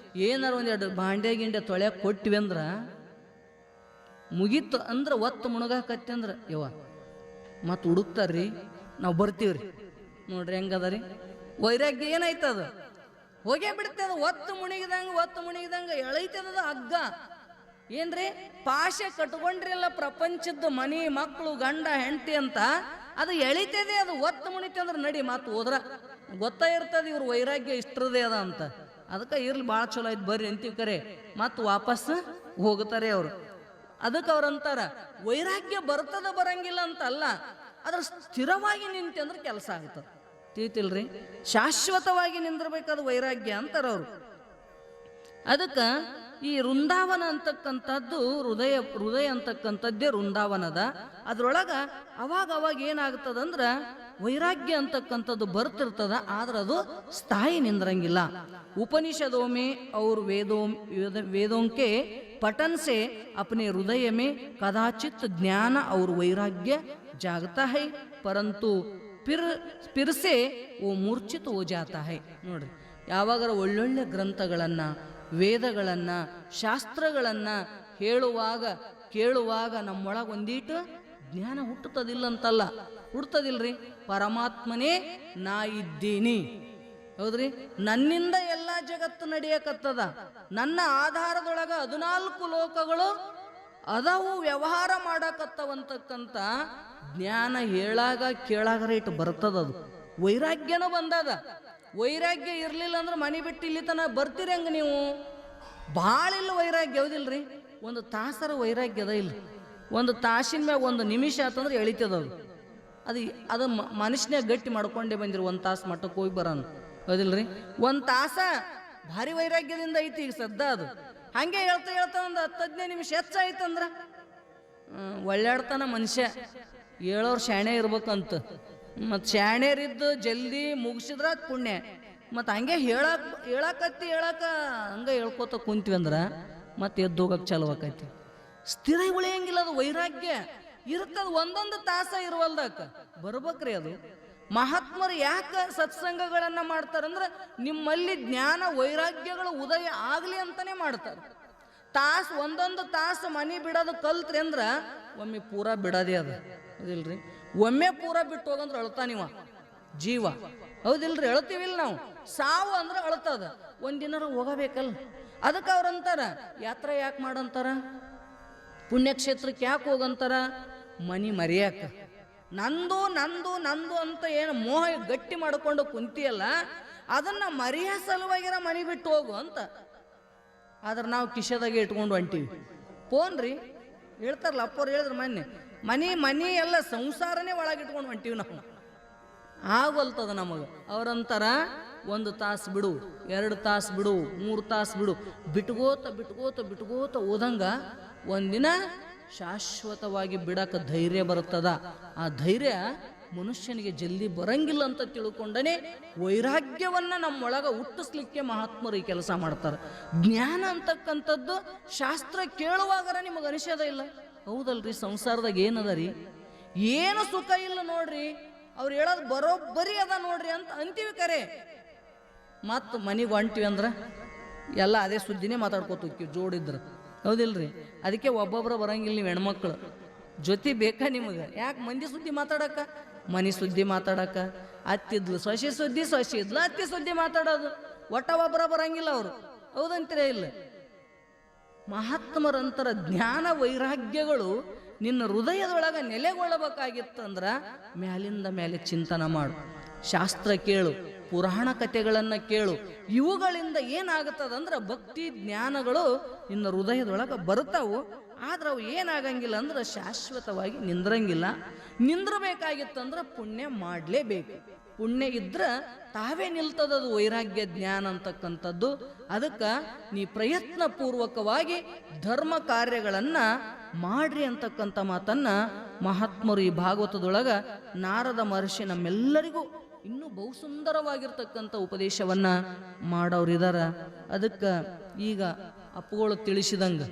ಏನಾರ ಒಂದೆರಡು ಬಾಂಡೆ ಗಿಂಡೆ ತೊಳ್ಯಾಕೆ ಕೊಟ್ಟಿವಿ ಅಂದ್ರೆ ಮುಗೀತು. ಅಂದ್ರೆ ಒತ್ತು ಮುಣಗಾಕತ್ತಿ ಅಂದ್ರೆ ಯವ್ವ ಮತ್ತು ಹುಡುಕ್ತಾರ್ರಿ, ನಾವು ಬರ್ತೀವ್ರಿ. ನೋಡ್ರಿ ಹೆಂಗದ ರೀ ವೈರಾಗ್ಯ. ಏನಾಯ್ತದ ಹೋಗೇ ಬಿಡ್ತದ. ಒತ್ತು ಮುಣಿಗಿದಂಗೆ ಎಳೈತದ ಹಗ್ಗ. ಏನ್ರಿ ಪಾಶೆ ಕಟ್ಕೊಂಡ್ರಿಲ್ಲ ಪ್ರಪಂಚದ್ದು ಮನಿ ಮಕ್ಕಳು ಗಂಡ ಹೆಂಡತಿ ಅಂತ, ಅದು ಎಳಿತದೆ. ಅದು ಒತ್ತು ಮುಣಿತೆ ಅಂದ್ರೆ ನಡಿ ಮಾತು ಹೋದ್ರ ಗೊತ್ತಾ ಇರ್ತದೆ ಇವ್ರ ವೈರಾಗ್ಯ ಇಷ್ಟರದೇ ಅದ ಅಂತ. ಅದಕ್ಕೆ ಇರ್ಲಿ ಭಾಳ ಚಲೋ ಆಯ್ತು ಬರ್ರಿ ಅಂತೀವಿ ಕರೆ ಮತ್ತು ವಾಪಸ್ ಹೋಗ್ತಾರೆ ಅವರು. ಅದಕ್ಕೆ ಅವ್ರಂತಾರ ವೈರಾಗ್ಯ ಬರ್ತದ ಬರಂಗಿಲ್ಲ ಅಂತ ಅಲ್ಲ, ಅದ್ರ ಸ್ಥಿರವಾಗಿ ನಿಂತೆ ಅಂದ್ರೆ ಕೆಲಸ ಆಗ್ತದೆ. ತಿಳಿತಿಲ್ರಿ, ಶಾಶ್ವತವಾಗಿ ನಿಂದಿರ್ಬೇಕಾದ ವೈರಾಗ್ಯ ಅಂತಾರ ಅವರು. ಅದಕ್ಕೆ ಈ ವೃಂದಾವನ ಅಂತಕ್ಕಂಥದ್ದು ಹೃದಯ ಅಂತಕ್ಕಂಥದ್ದೇ ವೃಂದಾವನದ. ಅದ್ರೊಳಗೆ ಅವಾಗ ಏನಾಗ್ತದಂದ್ರೆ ವೈರಾಗ್ಯ ಅಂತಕ್ಕಂಥದ್ದು ಬರ್ತಿರ್ತದ, ಆದ್ರೆ ಅದು ಸ್ಥಾಯಿ ನಿಂದ್ರಂಗಿಲ್ಲ. ಉಪನಿಷದೋಮೆ और वेदों के पठन से अपने हृदय में कदाचित ज्ञान और वैराग्य जागता है, परंतु फिर से वो मूर्छित हो जाता है. ನೋಡ್ರಿ, ಯಾವಾಗರ ಒಳ್ಳೊಳ್ಳೆ ಗ್ರಂಥಗಳನ್ನು ವೇದಗಳನ್ನು ಶಾಸ್ತ್ರಗಳನ್ನು ಕೇಳುವಾಗ ನಮ್ಮೊಳಗೆ ಒಂದೀಟು ಜ್ಞಾನ ಹುಟ್ಟುತ್ತದಿಲ್ಲಂತಲ್ಲ, ಹುಡ್ತದಿಲ್ರಿ. ಪರಮಾತ್ಮನೇ ನಾ ಇದ್ದೀನಿ, ಹೌದ್ರಿ, ನನ್ನಿಂದ ಎಲ್ಲ ಜಗತ್ತು ನಡೆಯಕತ್ತದ, ನನ್ನ ಆಧಾರದೊಳಗೆ 14 ಲೋಕಗಳು ಅದವು ವ್ಯವಹಾರ ಮಾಡಕತ್ತವಂತಕ್ಕಂಥ ಜ್ಞಾನ ಹೇಳಾಗ ಕೇಳಾಗ ರೇಟ್ ಬರ್ತದದು. ವೈರಾಗ್ಯನೂ ಬಂದದ. ವೈರಾಗ್ಯ ಇರಲಿಲ್ಲ ಅಂದ್ರೆ ಮನೆ ಬಿಟ್ಟು ಇಲ್ಲಿ ತನಕ ಬರ್ತೀರಿ ಹಂಗೆ ನೀವು? ಭಾಳ ಇಲ್ಲ ವೈರಾಗ್ಯ, ಹೌದಿಲ್ರಿ? ಒಂದು ತಾಸರ ವೈರಾಗ್ಯದ ಇಲ್ಲ. ಒಂದು ತಾಸಿನ ಮ್ಯಾಗ 1 ನಿಮಿಷ ಆತಂದ್ರೆ ಎಳಿತದದು. ಅದು ಮನುಷ್ಯನೇ ಗಟ್ಟಿ ಮಾಡ್ಕೊಂಡೇ ಬಂದಿರಿ. 1 ತಾಸು ಮಟ್ಟಕ್ಕೆ ಹೋಗಿ ಬರೋಣ, ಹೌದಿಲ್ರಿ? 1 ತಾಸ ಭಾರಿ ವೈರಾಗ್ಯದಿಂದ ಐತಿ ಈಗ ಸದ್ದ. ಅದು ಹಂಗೆ ಹೇಳ್ತಾ ಒಂದು 10-15 ನಿಮಿಷ ಹೆಚ್ಚಾಯ್ತಂದ್ರೆ ಒಳ್ಳೆಡ್ತಾನ ಮನುಷ್ಯ. ಹೇಳೋರು ಶಾಣೆ ಇರ್ಬೇಕಂತ. ಮತ್ತು ಶಾಣೆರಿದ್ದು ಜಲ್ದಿ ಮುಗಿಸಿದ್ರ ಪುಣ್ಯ. ಮತ್ತು ಹಂಗೆ ಹೇಳಕ ಹಂಗೆ ಹೇಳ್ಕೊತ ಕುಂತೀವಿ ಅಂದ್ರೆ ಮತ್ತೆ ಎದ್ದು ಹೋಗಕ್ಕೆ ಚಲೋ ಆಕೈತಿ. ಸ್ಥಿರ ಉಳಿಯಂಗಿಲ್ಲ ಅದು. ವೈರಾಗ್ಯ ಇರ್ತದ, ಒಂದೊಂದು ತಾಸ ಇರುವಲ್ದಕ್ಕ ಬರ್ಬೇಕ್ರಿ ಅದು. ಮಹಾತ್ಮರು ಯಾಕೆ ಸತ್ಸಂಗಗಳನ್ನು ಮಾಡ್ತಾರಂದ್ರೆ ನಿಮ್ಮಲ್ಲಿ ಜ್ಞಾನ ವೈರಾಗ್ಯಗಳು ಉದಯ ಆಗಲಿ ಅಂತಾನೆ ಮಾಡ್ತಾರೆ. ಒಂದೊಂದು ತಾಸು ಮನೆ ಬಿಡೋದು ಕಲ್ತ್ರಿ ಅಂದ್ರೆ ಒಮ್ಮೆ ಪೂರ ಬಿಡೋದೇ ಅದು, ಹೌದಿಲ್ರಿ? ಒಮ್ಮೆ ಪೂರ ಬಿಟ್ಟು ಹೋಗಂದ್ರೆ ಅಳ್ತಾನಿವ ಜೀವ, ಹೌದಿಲ್ರಿ? ಅಳ್ತೀವಿಲ್ಲ ನಾವು. ಸಾವು ಅಂದ್ರೆ ಅಳ್ತದ, ಒಂದಿನಾರ ಹೋಗಬೇಕಲ್ಲ. ಅದಕ್ಕೆ ಅವ್ರಂತಾರ ಯಾತ್ರೆ ಯಾಕೆ ಮಾಡಂತಾರ, ಪುಣ್ಯಕ್ಷೇತ್ರಕ್ಕೆ ಯಾಕೆ ಹೋಗಂತಾರ? ಮನಿ ಮರೆಯಾಕ. ನಂದು ನಂದು ನಂದು ಅಂತ ಏನು ಮೋಹ ಗಟ್ಟಿ ಮಾಡ್ಕೊಂಡು ಕುಂತಿಯಲ್ಲ, ಅದನ್ನ ಮರೆಯ ಸಲುವಾಗಿರ ಮನಿ ಬಿಟ್ಟು ಹೋಗು ಅಂತ. ಆದ್ರೆ ನಾವು ಕಿಶೆದಾಗೆ ಇಟ್ಕೊಂಡು ಹೊಂಟೀವಿ. ಫೋನ್ ರೀ ಹೇಳ್ತಾರಲ್ಲ, ಅಪ್ಪವ್ರು ಹೇಳಿದ್ರು ಮೊನ್ನೆ ಮನಿ ಎಲ್ಲ ಸಂಸಾರನೇ ಒಳಗಿಟ್ಕೊಂಡು ಹೊಂಟೀವಿ ನಾವು. ಆಗಲ್ತದ ನಮಗೆ. ಅವ್ರಂತಾರ 1 ತಾಸು ಬಿಡು, 2 ತಾಸು ಬಿಡು, 3 ತಾಸು ಬಿಡು, ಬಿಟ್ಕೋತ ಹೋದಂಗ ಒಂದಿನ ಶಾಶ್ವತವಾಗಿ ಬಿಡಕ್ಕೆ ಧೈರ್ಯ ಬರ್ತದ. ಆ ಧೈರ್ಯ ಮನುಷ್ಯನಿಗೆ ಜಲ್ದಿ ಬರಂಗಿಲ್ಲ ಅಂತ ತಿಳ್ಕೊಂಡನೆ ವೈರಾಗ್ಯವನ್ನ ನಮ್ಮೊಳಗ ಹುಟ್ಟಿಸ್ಲಿಕ್ಕೆ ಮಹಾತ್ಮರು ಈ ಕೆಲಸ ಮಾಡ್ತಾರೆ. ಜ್ಞಾನ ಅಂತಕ್ಕಂಥದ್ದು ಶಾಸ್ತ್ರ ಕೇಳುವಾಗರ ನಿಮಗೆ ಅನಿಸೋದ ಇಲ್ಲ, ಹೌದಲ್ರಿ? ಸಂಸಾರದಾಗ ಏನದ ರೀ? ಏನು ಸುಖ ಇಲ್ಲ ನೋಡ್ರಿ, ಅವ್ರು ಹೇಳೋದು ಬರೋಬ್ಬರಿ ಅದ ನೋಡ್ರಿ ಅಂತ ಅಂತೀವಿ ಕರೆ. ಮತ್ತು ಮನೆಗೆ ಹೊಂಟಿವಿ ಅಂದ್ರೆ ಎಲ್ಲ ಅದೇ ಸುದ್ದಿನೇ ಮಾತಾಡ್ಕೋತೀವಿ ಜೋಡಿದ್ರೆ, ಹೌದಿಲ್ರಿ? ಅದಕ್ಕೆ ಒಬ್ಬೊಬ್ಬರು ಬರಂಗಿಲ್ಲ. ನೀವು ಹೆಣ್ಮಕ್ಳು ಜೊತೆ ಬೇಕಾ ನಿಮಗೆ? ಯಾಕೆ ಮಂದಿ ಸುದ್ದಿ ಮಾತಾಡಕ, ಮನೆ ಸುದ್ದಿ ಮಾತಾಡಕ? ಅತ್ತಿದ್ಲು ಸೊಸೆ ಸುದ್ದಿ, ಸೊಸೆ ಇದ್ಲು ಅತ್ತಿ ಸುದ್ದಿ ಮಾತಾಡೋದು. ಒಬ್ಬರ ಬರಂಗಿಲ್ಲ ಅವರು, ಹೌದಂತೀರ ಇಲ್ಲ? ಮಹಾತ್ಮರಂತರ ಜ್ಞಾನ ವೈರಾಗ್ಯಗಳು ನಿನ್ನ ಹೃದಯದೊಳಗೆ ನೆಲೆಗೊಳ್ಳಬೇಕಾಗಿತ್ತಂದ್ರೆ ಮ್ಯಾಲಿಂದ ಮೇಲೆ ಚಿಂತನ ಮಾಡು, ಶಾಸ್ತ್ರ ಕೇಳು, ಪುರಾಣ ಕಥೆಗಳನ್ನು ಕೇಳು. ಇವುಗಳಿಂದ ಏನಾಗುತ್ತದಂದ್ರೆ ಭಕ್ತಿ ಜ್ಞಾನಗಳು ನಿನ್ನ ಹೃದಯದೊಳಗೆ ಬರ್ತಾವು. ಆದ್ರೆ ಅವು ಏನಾಗಂಗಿಲ್ಲ ಅಂದ್ರೆ ಶಾಶ್ವತವಾಗಿ ನಿಂದ್ರಂಗಿಲ್ಲ. ನಿಂದ್ರಬೇಕಾಗಿತ್ತಂದ್ರೆ ಪುಣ್ಯ ಮಾಡಲೇಬೇಕು. ಪುಣ್ಯ ಇದ್ರೆ ತಾವೇ ನಿಲ್ತದದು ವೈರಾಗ್ಯ ಜ್ಞಾನ ಅಂತಕ್ಕಂಥದ್ದು. ಅದಕ್ಕೆ ನೀ ಪ್ರಯತ್ನ ಪೂರ್ವಕವಾಗಿ ಧರ್ಮ ಕಾರ್ಯಗಳನ್ನು ಮಾಡ್ರಿ ಅಂತಕ್ಕಂಥ ಮಾತನ್ನ ಮಹಾತ್ಮರು ಈ ಭಾಗವತದೊಳಗ ನಾರದ ಮಹರ್ಷಿ ನಮ್ಮೆಲ್ಲರಿಗೂ ಇನ್ನೂ ಬಹುಸುಂದರವಾಗಿರ್ತಕ್ಕಂಥ ಉಪದೇಶವನ್ನ ಮಾಡೋರಿದಾರ. ಅದಕ್ಕೆ ಈಗ ಅಪ್ಪುಗಳು ತಿಳಿಸಿದಂಗ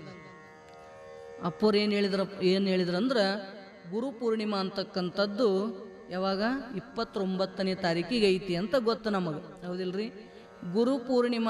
ಅಪ್ಪೋರು ಏನು ಹೇಳಿದ್ರಂದ್ರೆ ಗುರು ಪೂರ್ಣಿಮಾ ಅಂತಕ್ಕಂಥದ್ದು ಯಾವಾಗ 29ನೇ ತಾರೀಕಿಗೆ ಐತಿ ಅಂತ ಗೊತ್ತು ನಮಗೆ, ಹೌದಿಲ್ರಿ? ಗುರು ಪೂರ್ಣಿಮಾ